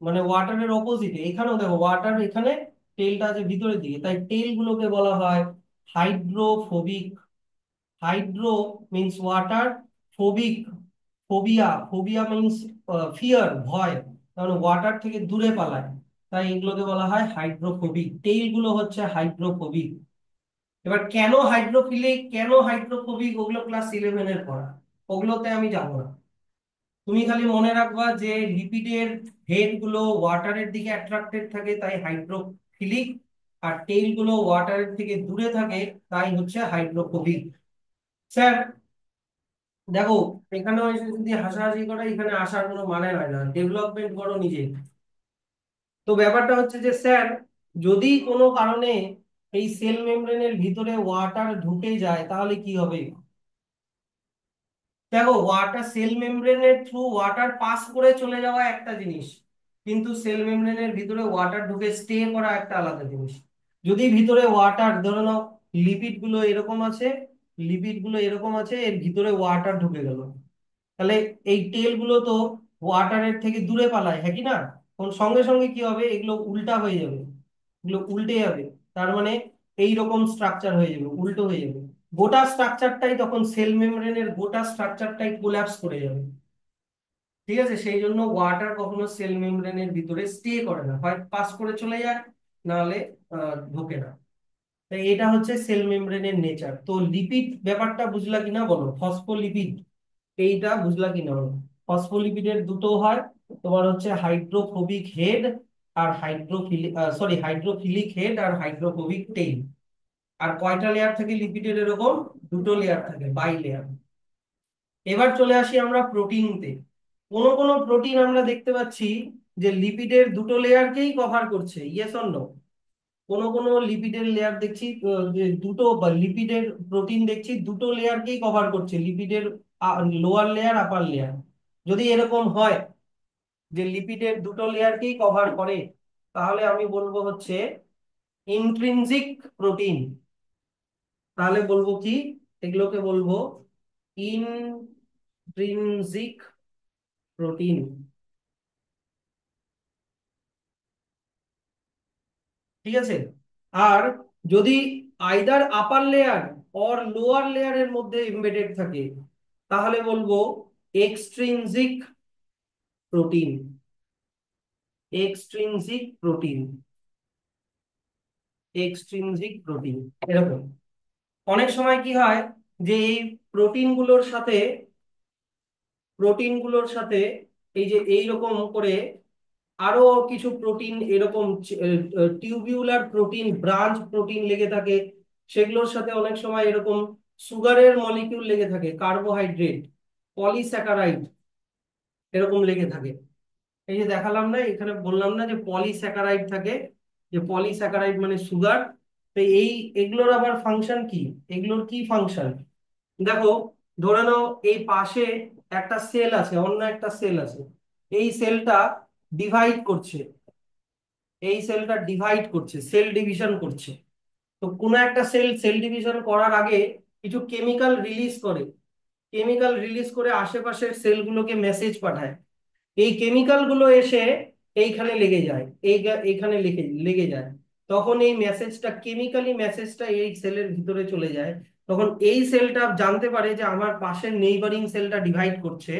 মানে ওয়াটারের অপোজিটে। এখানেও দেখো ওয়াটার এখানে, টেলটা আছে ভিতরের দিকে, তাই টেল গুলোকে বলা হয় hydrophobic. Hydro means water, phobic, phobia, phobia means fear, ভয়, কারণ ওয়াটার থেকে দূরে পালায়, তাই এগুলোকে বলা হয় হাইড্রোফোবিক। টেইল গুলো হচ্ছে হাইড্রোফোবিক। এবার কেন হাইড্রোফিলিক, কেন হাইড্রোফোবিক, ওগুলো ক্লাস 11 এর পড়া, ওগুলোতে আমি যাবো না। তুমি খালি মনে রাখবা যে লিপিডের হেড গুলো ওয়াটারের দিকে অ্যাট্রাক্টেড থাকে, তাই হাইড্রোফিলিক, আর টেইল গুলো ওয়াটারের থেকে দূরে থাকে, তাই হচ্ছে হাইড্রোফোবিক। স্যার দেখো, এখানেও এসে যদি হাসাহাসি করে, এখানে আসার কোনো মানে হয় না, ডেভেলপমেন্ট করো নিজে। তো ব্যাপারটা হচ্ছে যে স্যার, যদি কোনো কারণে এই সেল মেমব্রেনের ভিতরে ওয়াটার ঢুকে যায় তাহলে কি হবে? দেখো, ওয়াটার সেল মেমব্রেনের থ্রু ওয়াটার পাস করে চলে যাওয়া একটা জিনিস, কিন্তু সেল মেমব্রেনের ভিতরে ওয়াটার ঢুকে স্টে করা একটা আলাদা জিনিস। যদি ভিতরে ওয়াটার, ধরে নাও লিপিড গুলো এরকম আছে, লিপিড গুলো এরকম আছে, এর ভিতরে ওয়াটার ঢুকে গেল, তাহলে এই টেল গুলো তো ওয়াটারের থেকে দূরে পালায়, হ্যাঁ কি না? তখন সঙ্গে সঙ্গে কি হবে, এগুলো উল্টা হয়ে যাবে, এগুলো উল্টে যাবে। তার মানে এই রকম স্ট্রাকচার হয়ে যাবে, উল্টো হয়ে যাবে। গোটা স্ট্রাকচারটাই তখন, সেল মেমব্রেনের গোটা স্ট্রাকচারটাই কোল্যাপস করে যাবে। ঠিক আছে, সেই জন্য ওয়াটার কখনো সেল মেমব্রেনের ভিতরে স্টে করে না, হয় পাস করে চলে যায়, নাহলে ঢোকে না। তাই এটা হচ্ছে সেল মেমব্রেনের নেচার। তো লিপিড ব্যাপারটা বুঝলা কিনা বলো, ফসফোলিপিড এইটা বুঝলা কিনা বলো। ফসফোলিপিডের দুটো হয়, তোমার হচ্ছে হাইড্রোফোবিক হেড আর হাইড্রোফিলিক, সরি, হাইড্রোফিলিক হেড আর হাইড্রোফোবিক টেইল। আর কয়টা লেয়ার থাকে লিপিডের এরকম? দুটো লেয়ার থাকে, বাই লেয়ার। এবার চলে আসি আমরা প্রোটিনতে। কোন কোন প্রোটিন আমরা দেখতে পাচ্ছি যে লিপিডের দুটো লেয়ারকেই কভার করছে, ইয়েস অর নো? কোন কোন লিপিডের লেয়ার দেখছি, যে দুটো, বা লিপিডের প্রোটিন দেখছি দুটো লেয়ারকেই কভার করছে, লিপিডের লোয়ার লেয়ার, আপার লেয়ার। যদি এরকম হয় যে লিপিডের দুটো লেয়ারকেই কভার করে, তাহলে আমি বলবো হচ্ছে ইন্ট্রিনজিক প্রোটিন। তাহলে বলবো কি, এগুলোকে বলবো ইন্ট্রিনজিক প্রোটিন। ঠিক আছে। আর যদি either upper layer or lower লেয়ারের মধ্যে এমবেডেড থাকে, তাহলে বলবো extrinsic protein. Extrinsic protein, extrinsic protein, এরকম। অনেক সময় কি হয় যে এই প্রোটিনগুলোর সাথে, প্রোটিনগুলোর সাথে এই যে এইরকম করে আরো কিছু প্রোটিন, এরকম টিউবিউলার প্রোটিন, ব্রাঞ্চ প্রোটিন লেগে থাকে। সেগুলোর সাথে অনেক সময় এরকম সুগারের মলিকিউল লেগে থাকে, কার্বোহাইড্রেট, পলিস্যাকারাইড, এরকম লেগে থাকে। এই যে দেখালাম না, এখানে বললাম না যে পলিস্যাকারাইড থাকে, যে পলিস্যাকারাইড মানে সুগার। তো এই, এগুলোর আবার ফাংশন কি, এগুলোর কি ফাংশন? দেখো, ধরে নাও এই পাশে একটা সেল আছে, অন্য একটা সেল আছে, এই সেলটা ডিভাইড করছে, এই সেলটা ডিভাইড করছে, সেল ডিভিশন করছে। তো কোনো একটা সেল সেল ডিভিশন করার আগে কিছু কেমিক্যাল রিলিজ করে, কেমিক্যাল রিলিজ করে আশেপাশের সেলগুলোকে মেসেজ পাঠায়। এই কেমিক্যাল গুলো এসে এইখানে লেগে যায়, এইখানে লেগে লেগে যায়। তখন এই মেসেজটা, কেমিক্যালি মেসেজটা এই সেলের ভিতরে চলে যায়। তখন এই সেলটা জানতে পারে যে আমার পাশের নেইবারিং সেলটা ডিভাইড করছে।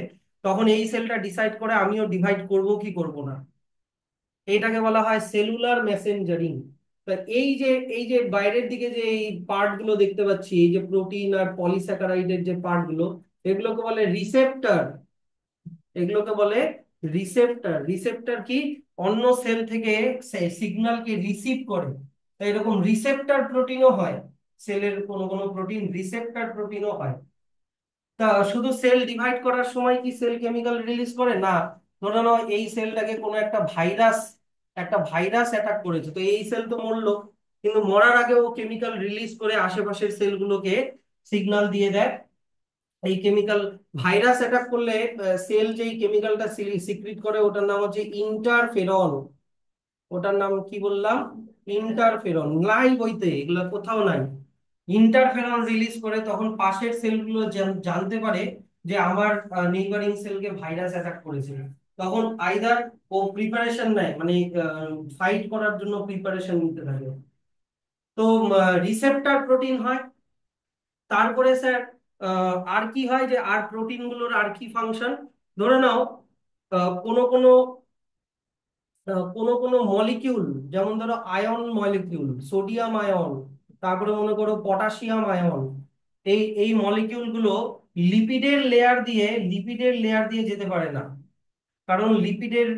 তখন এই সেলটা ডিসাইড করে আমিও ডিভাইড করব কি করব না। এটাকে বলা হয় সেলুলার মেসেঞ্জারিং। তা এই যে, এই যে বাইরের দিকে যে এই পার্ট গুলো দেখতে পাচ্ছি, এই যে প্রোটিন আর পলিস্যাকারাইডের যে পার্ট গুলো, এগুলোকে বলে রিসেপ্টর, এগুলোকে বলে রিসেপ্টর, রিসেপ্টর কি, অন্য সেল থেকে সিগন্যালকে রিসিভ করে। তাই এরকম রিসেপ্টর প্রোটিনও হয়, সেলের কোনো কোনো প্রোটিন রিসেপ্টর প্রোটিনও হয়। তা শুধু সেল ডিভাইড করার সময় কি সেল কেমিক্যাল রিলিজ করে না, ধরে নাও এই সেলটাকে কোনো একটা ভাইরাস অ্যাটাক করেছে, তো এই সেল তো মরলো, কিন্তু মরার আগে ও কেমিক্যাল রিলিজ করে আশেপাশের সেলগুলোকে সিগন্যাল দিয়ে দেয়। এই কেমিক্যাল, ভাইরাস অ্যাটাক করলে সেল যেই কেমিক্যালটা সিক্রিট করে ওটার নাম হচ্ছে ইন্টারফেরন। ওটার নাম কি বললাম, ইন্টারফেরন। নাই বইতে, এগুলো কোথাও নাই। ইন্টারফেরন রিলিজ করে, তখন পাশের সেলগুলো জানতে পারে যে আমার নেইবারিং সেলকে ভাইরাস অ্যাটাক করেছে। তখন আইদার ও প্রিপারেশন নেয়, মানে ফাইট করার জন্য প্রিপারেশন নিতে থাকে। তো রিসেপ্টর প্রোটিন হয়। তারপরে স্যার আর কি হয়, যে আর প্রোটিন গুলোর আর কি ফাংশন, ধরে নাও কোনো কোনো কোনো কোনো মলিকিউল, যেমন ধরো আয়ন মলিকিউল, সোডিয়াম আয়ন, তারপরে মনে করো পটাশিয়াম আয়ন, এই এই মলিকিউল গুলো লিপিডের লেয়ার দিয়ে যেতে পারে না। কারণ লিপিডের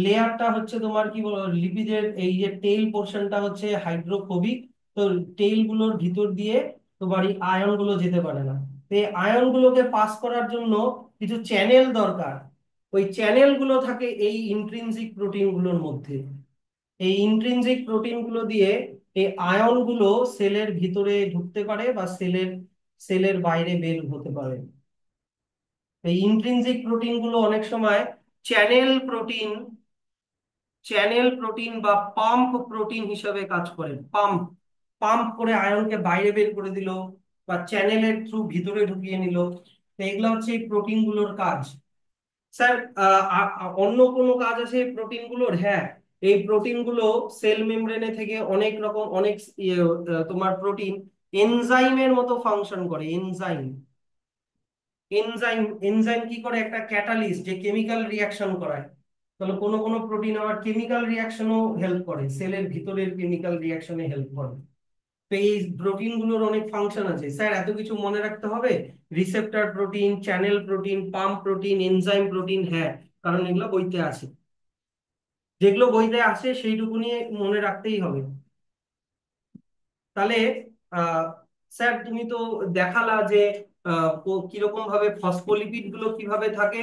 লেয়ারটা হচ্ছে তোমার কি বলো, লিপিডের এই যে টেইল পোর্শনটা হচ্ছে হাইড্রোফোবিক। তো টেইল গুলোর ভিতর দিয়ে তোমার এই আয়ন গুলো যেতে পারে না। তো এই আয়ন গুলোকে পাস করার জন্য কিছু চ্যানেল দরকার। ওই চ্যানেল গুলো থাকে এই ইন্ট্রিনসিক প্রোটিন গুলোর মধ্যে। এই ইন্ট্রিনসিক প্রোটিন গুলো দিয়ে এই আয়ন গুলো সেলের ভিতরে ঢুকতে পারে বা সেলের বাইরে বের হতে পারে। এই ইন্ট্রিনসিক প্রোটিন গুলো অনেক সময় চ্যানেল প্রোটিন চ্যানেল প্রোটিন বা পাম্প প্রোটিন হিসেবে কাজ করে। পাম্প পাম্প করে আয়নকে বাইরে বের করে দিল, বা চ্যানেলের থ্রু ভিতরে ঢুকিয়ে নিল। তো এগুলো হচ্ছে এই প্রোটিন গুলোর কাজ। স্যার অন্য কোনো কাজ আছে এই প্রোটিন গুলোর? হ্যাঁ, এই প্রোটিন গুলো সেল মেমব্রেনে থেকে অনেক রকম অনেক তোমার প্রোটিন এনজাইমের মতো ফাংশন করে। এনজাইম এনজাইম এনজাইম কি করে, একটা ক্যাটালিস্ট যে কেমিক্যাল রিয়াকশন করায়। তাহলে কোনো কোনো প্রোটিন আবার কেমিক্যাল রিয়াকশনও হেল্প করে, সেলের ভিতরের কেমিক্যাল রিয়াকশনে হেল্প করে। তো এই প্রোটিন গুলোর অনেক ফাংশন আছে স্যার, এত কিছু মনে রাখতে হবে? Receptor protein, channel protein, pump protein, enzyme protein, হ্যাঁ, কারণ এগুলো বইতে আছে। যেগুলো বইতে আছে সেইটুকু নিয়ে মনে রাখতেই হবে। তাহলে আহ স্যার তুমি তো দেখালা যে কিরকম ভাবে ফসফোলিপিড গুলো কিভাবে থাকে,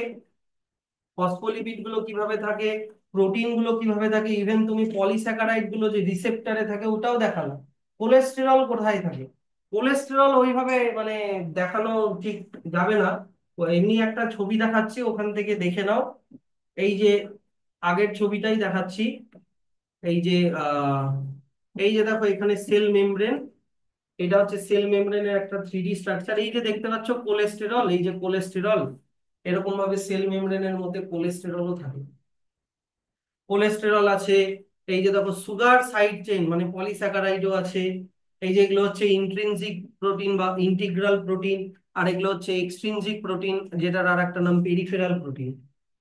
ফসফোলিপিড গুলো কিভাবে থাকে, প্রোটিন গুলো কিভাবে থাকে, ইভেন তুমি পলিস্যাকারাইড গুলো যে রিসেপ্টরে থাকে ওটাও দেখালো। কোলেস্টেরল কোথায় থাকে? কোলেস্টেরল ওইভাবে মানে দেখানো ঠিক যাবে না। তো এমনি একটা ছবি দেখাচ্ছি, ওখান থেকে দেখে নাও। এই যে আগের ছবিটাই দেখাচ্ছি। এই যে আহ এই যে দেখো এখানে সেল মেমব্রেন, এটা হচ্ছে সেল মেমব্রেনের একটা 3D স্ট্রাকচার। এই যে দেখতে পাচ্ছ কোলেস্টেরল, এই যে কোলেস্টেরল, এরকম ভাবে সেল মেমব্রেনের মধ্যে কোলেস্টেরলও থাকে। কোলেস্টেরল আছে। এই যে দেখো সুগার সাইড চেইন মানে পলিস্যাকারাইডও আছে। এই যে এগুলো হচ্ছে ইন্ট্রিনসিক প্রোটিন বা ইন্টিগ্রাল প্রোটিন, আর এগুলো হচ্ছে এক্সট্রিনসিক প্রোটিন, যেটার আর একটা নাম পেরিফেরাল প্রোটিন।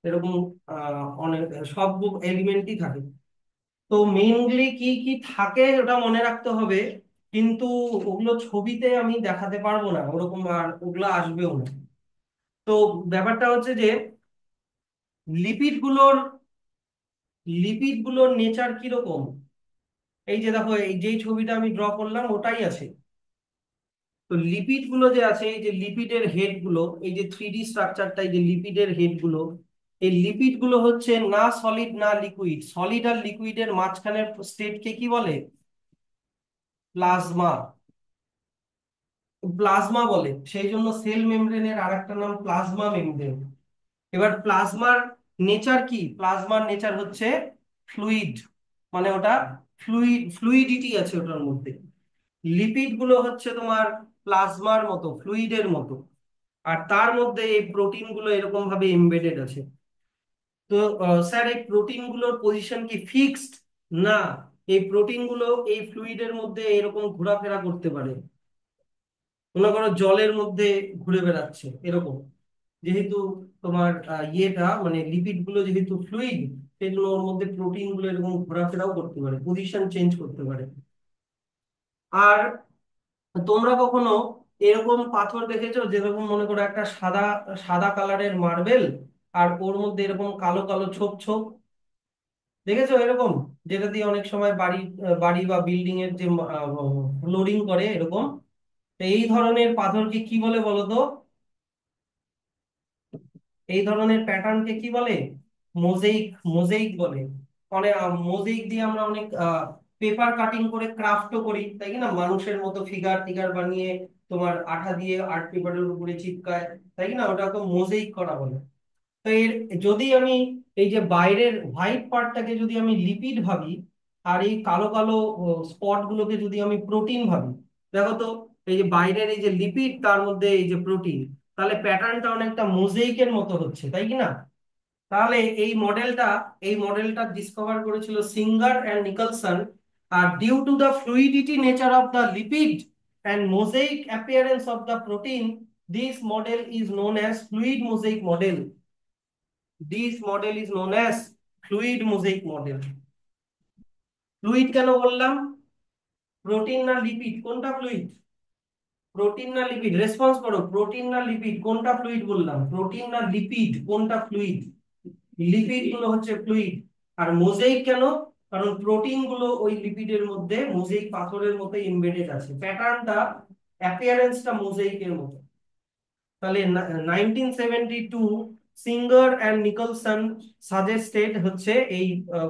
এরকম অনেক সব এলিমেন্টই থাকে। তো মেইনলি কি কি থাকে ওটা মনে রাখতে হবে, কিন্তু ওগুলো ছবিতে আমি দেখাতে পারবো না ওরকম, আর ওগুলো আসবেও না। তো ব্যাপারটা হচ্ছে যে লিপিড গুলোর লিপিড গুলোর নেচার কিরকম, এই যে দেখো এই যেই ছবিটা আমি ড্র করলাম ওটাই আছে। তো লিপিড গুলো যে আছে, এই যে লিপিডের হেড গুলো, এই যে 3D স্ট্রাকচারটা, এই যে লিপিডের হেড গুলো, এই লিপিড গুলো হচ্ছে না সলিড না লিকুইড। সলিড আর লিকুইডের মাঝখানের স্টেটকে কি বলে? প্লাজমা। প্লাজমা বলে, সেই জন্য সেল মেমব্রেনের আরেকটা নাম প্লাজমা মেমব্রেন। এবার প্লাজমার নেচার কি? প্লাজমার নেচার হচ্ছে ফ্লুইড, মানে ওটা ফ্লুইডিটি আছে ওটার মধ্যে। লিপিড গুলো হচ্ছে তোমার প্লাজমার মতো, ফ্লুইডের মতো। আর তার মধ্যে এই প্রোটিন গুলো এরকম ভাবে এমবেডেড আছে। তো স্যার এই প্রোটিন গুলোর পজিশন কি ফিক্সড? না, এই প্রোটিন গুলো এই ফ্লুইডের মধ্যে এরকম ঘোরাফেরা করতে পারে। মনে করো জলের মধ্যে ঘুরে বেড়াচ্ছে এরকম, যেহেতু তোমার ইয়েটা মানে লিপিড গুলো যেহেতু ফ্লুইড, সেগুলো ওর মধ্যে প্রোটিন গুলো এরকম ঘোরাফেরাও করতে পারে, পজিশন চেঞ্জ করতে পারে। আর তোমরা কখনো এরকম পাথর দেখেছো, যেরকম মনে করো একটা সাদা সাদা কালারের মার্বেল, আর ওর মধ্যে এরকম কালো কালো ছোপ ছোপ, দেখেছো এরকম, যেটা দিয়ে অনেক সময় বাড়ি বাড়ি বা বিল্ডিং এর যে ফ্লোরিং করে এরকম। তো এই ধরনের পাথরকে কি বলে বলো তো? এই ধরনের প্যাটার্নকে কি বলে? মোজাইক। মোজাইক বলে। অনেক মোজাইক দিয়ে আমরা অনেক পেপার কাটিং করে ক্রাফটও করি, তাই কি না? মানুষের মতো ফিগার টিগার বানিয়ে তোমার আঠা দিয়ে আর্ট পেপারের উপরে চিপকায়, তাই কি না? ওটা তো মোজাইক করা বলে। তো এর, যদি আমি এই যে বাইরের হোয়াইট পার্টটাকে যদি আমি লিপিড ভাবি, আর এই কালো কালো স্পট গুলোকে যদি আমি প্রোটিন ভাবি, দেখো তো, এই যে বাইরের এই যে লিপিড তার মধ্যে এই যে প্রোটিন, তাহলে প্যাটার্নটা অনেকটা মোজাইকের মতো হচ্ছে, তাই কি না? তাহলে এই মডেলটা ডিসকভার করেছিল সিঙ্গার অ্যান্ড নিকলসন। আর due to the fluidity nature of the lipid and mosaic appearance of the protein, this model is known as fluid mosaic model. This model is known as fluid mosaic model. Fluid কেন বললাম? প্রোটিন না লিপিড, কোনটা ফ্লুইড? প্রোটিন না লিপিড? রেসপন্স করো, প্রোটিন না লিপিড, কোনটা ফ্লুইড বললাম? প্রোটিন না লিপিড, কোনটা ফ্লুইড? লিপিড গুলো হচ্ছে ফ্লুইড। আর মোজাইক কেন? কারণ প্রোটিন গুলো ওই লিপিডের মধ্যে মোজাইক পাথরের মতো এমবেডেড আছে, প্যাটার্নটা অ্যাপিয়ারেন্সটা মোজাইকের মতো। তাহলে 1972 সিঙ্গার অ্যান্ড নিকলসন সাজেস্টেড হচ্ছে এই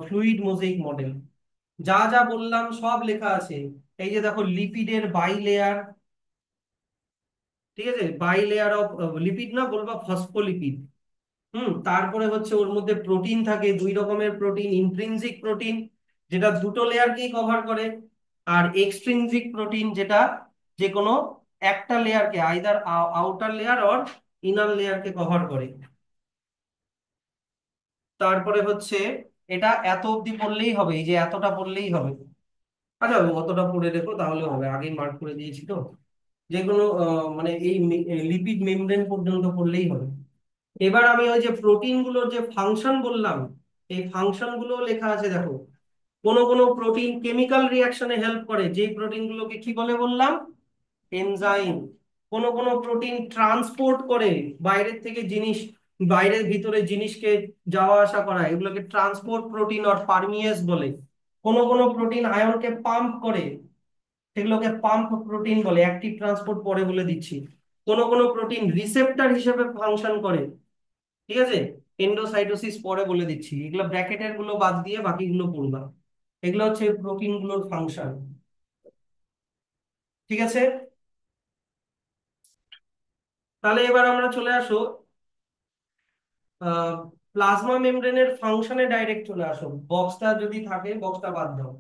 ফ্লুইড মোজাইক মডেল। যা যা বললাম সব লেখা আছে। এই যে দেখো, লিপিডের বাই লেয়ার, ঠিক আছে, বাই লেয়ার অফ লিপিড, না বলবা ফসফোলিপিড। তারপরে হচ্ছে ওর মধ্যে প্রোটিন থাকে, দুই রকমের প্রোটিন, ইন্ট্রিনসিক প্রোটিন যেটা দুটো লেয়ারকেই কভার করে, আর এক্সট্রিনসিক প্রোটিন যেটা যে কোনো একটা লেয়ারকে, either outer layer or inner লেয়ারকে কভার করে। তারপরে হচ্ছে এটা এত অবধি পড়লেই হবে, এই যে এতটা পড়লেই হবে। আচ্ছা, অতটা পড়ে দেখো তাহলে হবে, আগেই মার্ক করে দিয়েছি তো। যে কোনো মানে এই লিপিড মেমব্রেন পর্যন্ত পড়লেই হবে। এবার আমি ওই যে প্রোটিন গুলোর যে ফাংশন বললাম, এই ফাংশন গুলো লেখা আছে দেখো। কোন কোন প্রোটিন কেমিক্যাল রিয়াকশনে হেল্প করে, যে প্রোটিন গুলোকে কি বলে বললাম? এনজাইম। কোন কোন প্রোটিন ট্রান্সপোর্ট করে বাইরের থেকে জিনিস, বাইরের ভিতরে জিনিসকে যাওয়া আসা করা, এগুলোকে ট্রান্সপোর্ট প্রোটিন অর পারমিয়েস বলে। কোন কোন প্রোটিন আয়নকে পাম্প করে, সেগুলোকে পাম্প প্রোটিন বলে। অ্যাক্টিভ ট্রান্সপোর্ট পরে বলে দিচ্ছি। কোন কোন প্রোটিন রিসেপ্টর হিসেবে ফাংশন করে, ঠিক আছে, এন্ডোসাইটোসিস পরে বলে দিচ্ছি। এগুলো ব্র্যাকেটের গুলো বাদ দিয়ে বাকিগুলো পড়বা। এগুলো হচ্ছে প্রোটিন গুলোর ফাংশন, ঠিক আছে? তাহলে এবার আমরা চলে আসো প্লাজমা মেমব্রেনের ফাংশনে, ডাইরেক্ট চলে আসো। বক্সটা যদি থাকে বক্সটা বাদ দাও,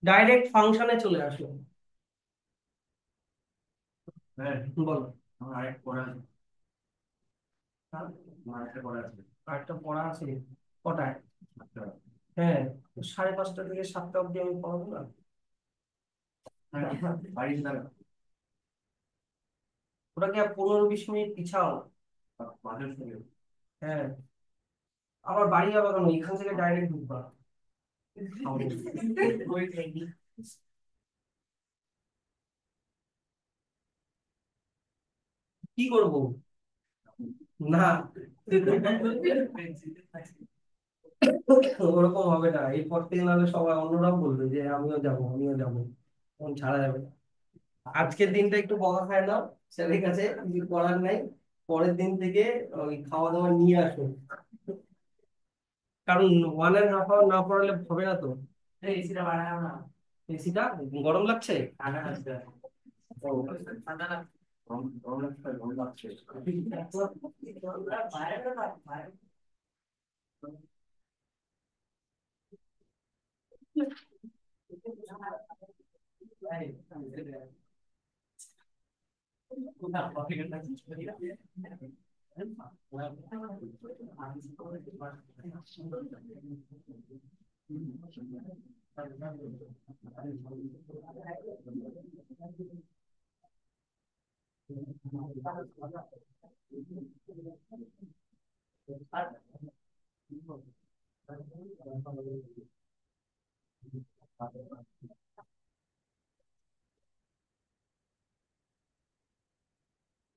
ডাইরেক্ট ফাংশনে চলে আসো। হ্যাঁ, বলো। আমার আরেকটা পড়া আছে। হ্যাঁ? আমার আরেকটা পড়া আছে। আরেকটা পড়া আছে? কটায়? 7টা। হ্যাঁ, তো 5:30 থেকে 7টা অবধি আমি পড়াবো না? হ্যাঁ, বাড়িতে দাঁড়া। ওটাকে আর 15-20 মিনিট পিছাও। হ্যাঁ, আবার বাড়ি যাবো কেন? এখান থেকে ডাইরেক্ট ঢুকবা। কি করব? না, ওরকম হবে না। এরপর থেকে নাহলে সবাই অন্যরাও বলবে যে আমিও যাব, আমিও যাব, তখন ছাড়া যাবে না। আজকের দিনটা একটু বকা খায় নাও স্যারের কাছে, কিছু করার নাই। পরের দিন থেকে ওই খাওয়া দাওয়া নিয়ে আসো, কারণ 1.5 আওয়ার না পড়ালে হবে না তো। এসিটা বাড়ায় না। এসিটা গরম লাগছে? ঠান্ডা লাগছে। ও, ঠান্ডা লাগছে। গরম গরম লাগছে, গরম লাগছে।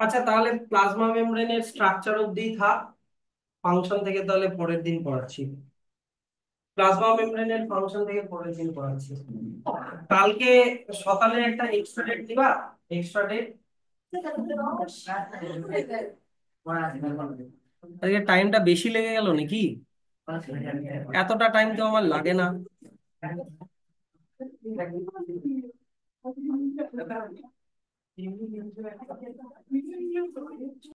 আচ্ছা, তাহলে প্লাজমা মেমব্রেনের স্ট্রাকচার অব্দি থাক। ফাংশন থেকে তাহলে পরের দিন পড়াচ্ছি। প্লাজমা মেমব্রেনের ফাংশন থেকে পরের দিন পড়াচ্ছি। কালকে সকালে একটা এক্সট্রা ডেট দিবা, এক্সট্রা ডেট। আজকে টাইমটা বেশি লেগে গেল নাকি? এতটা টাইম তো আমার লাগে না।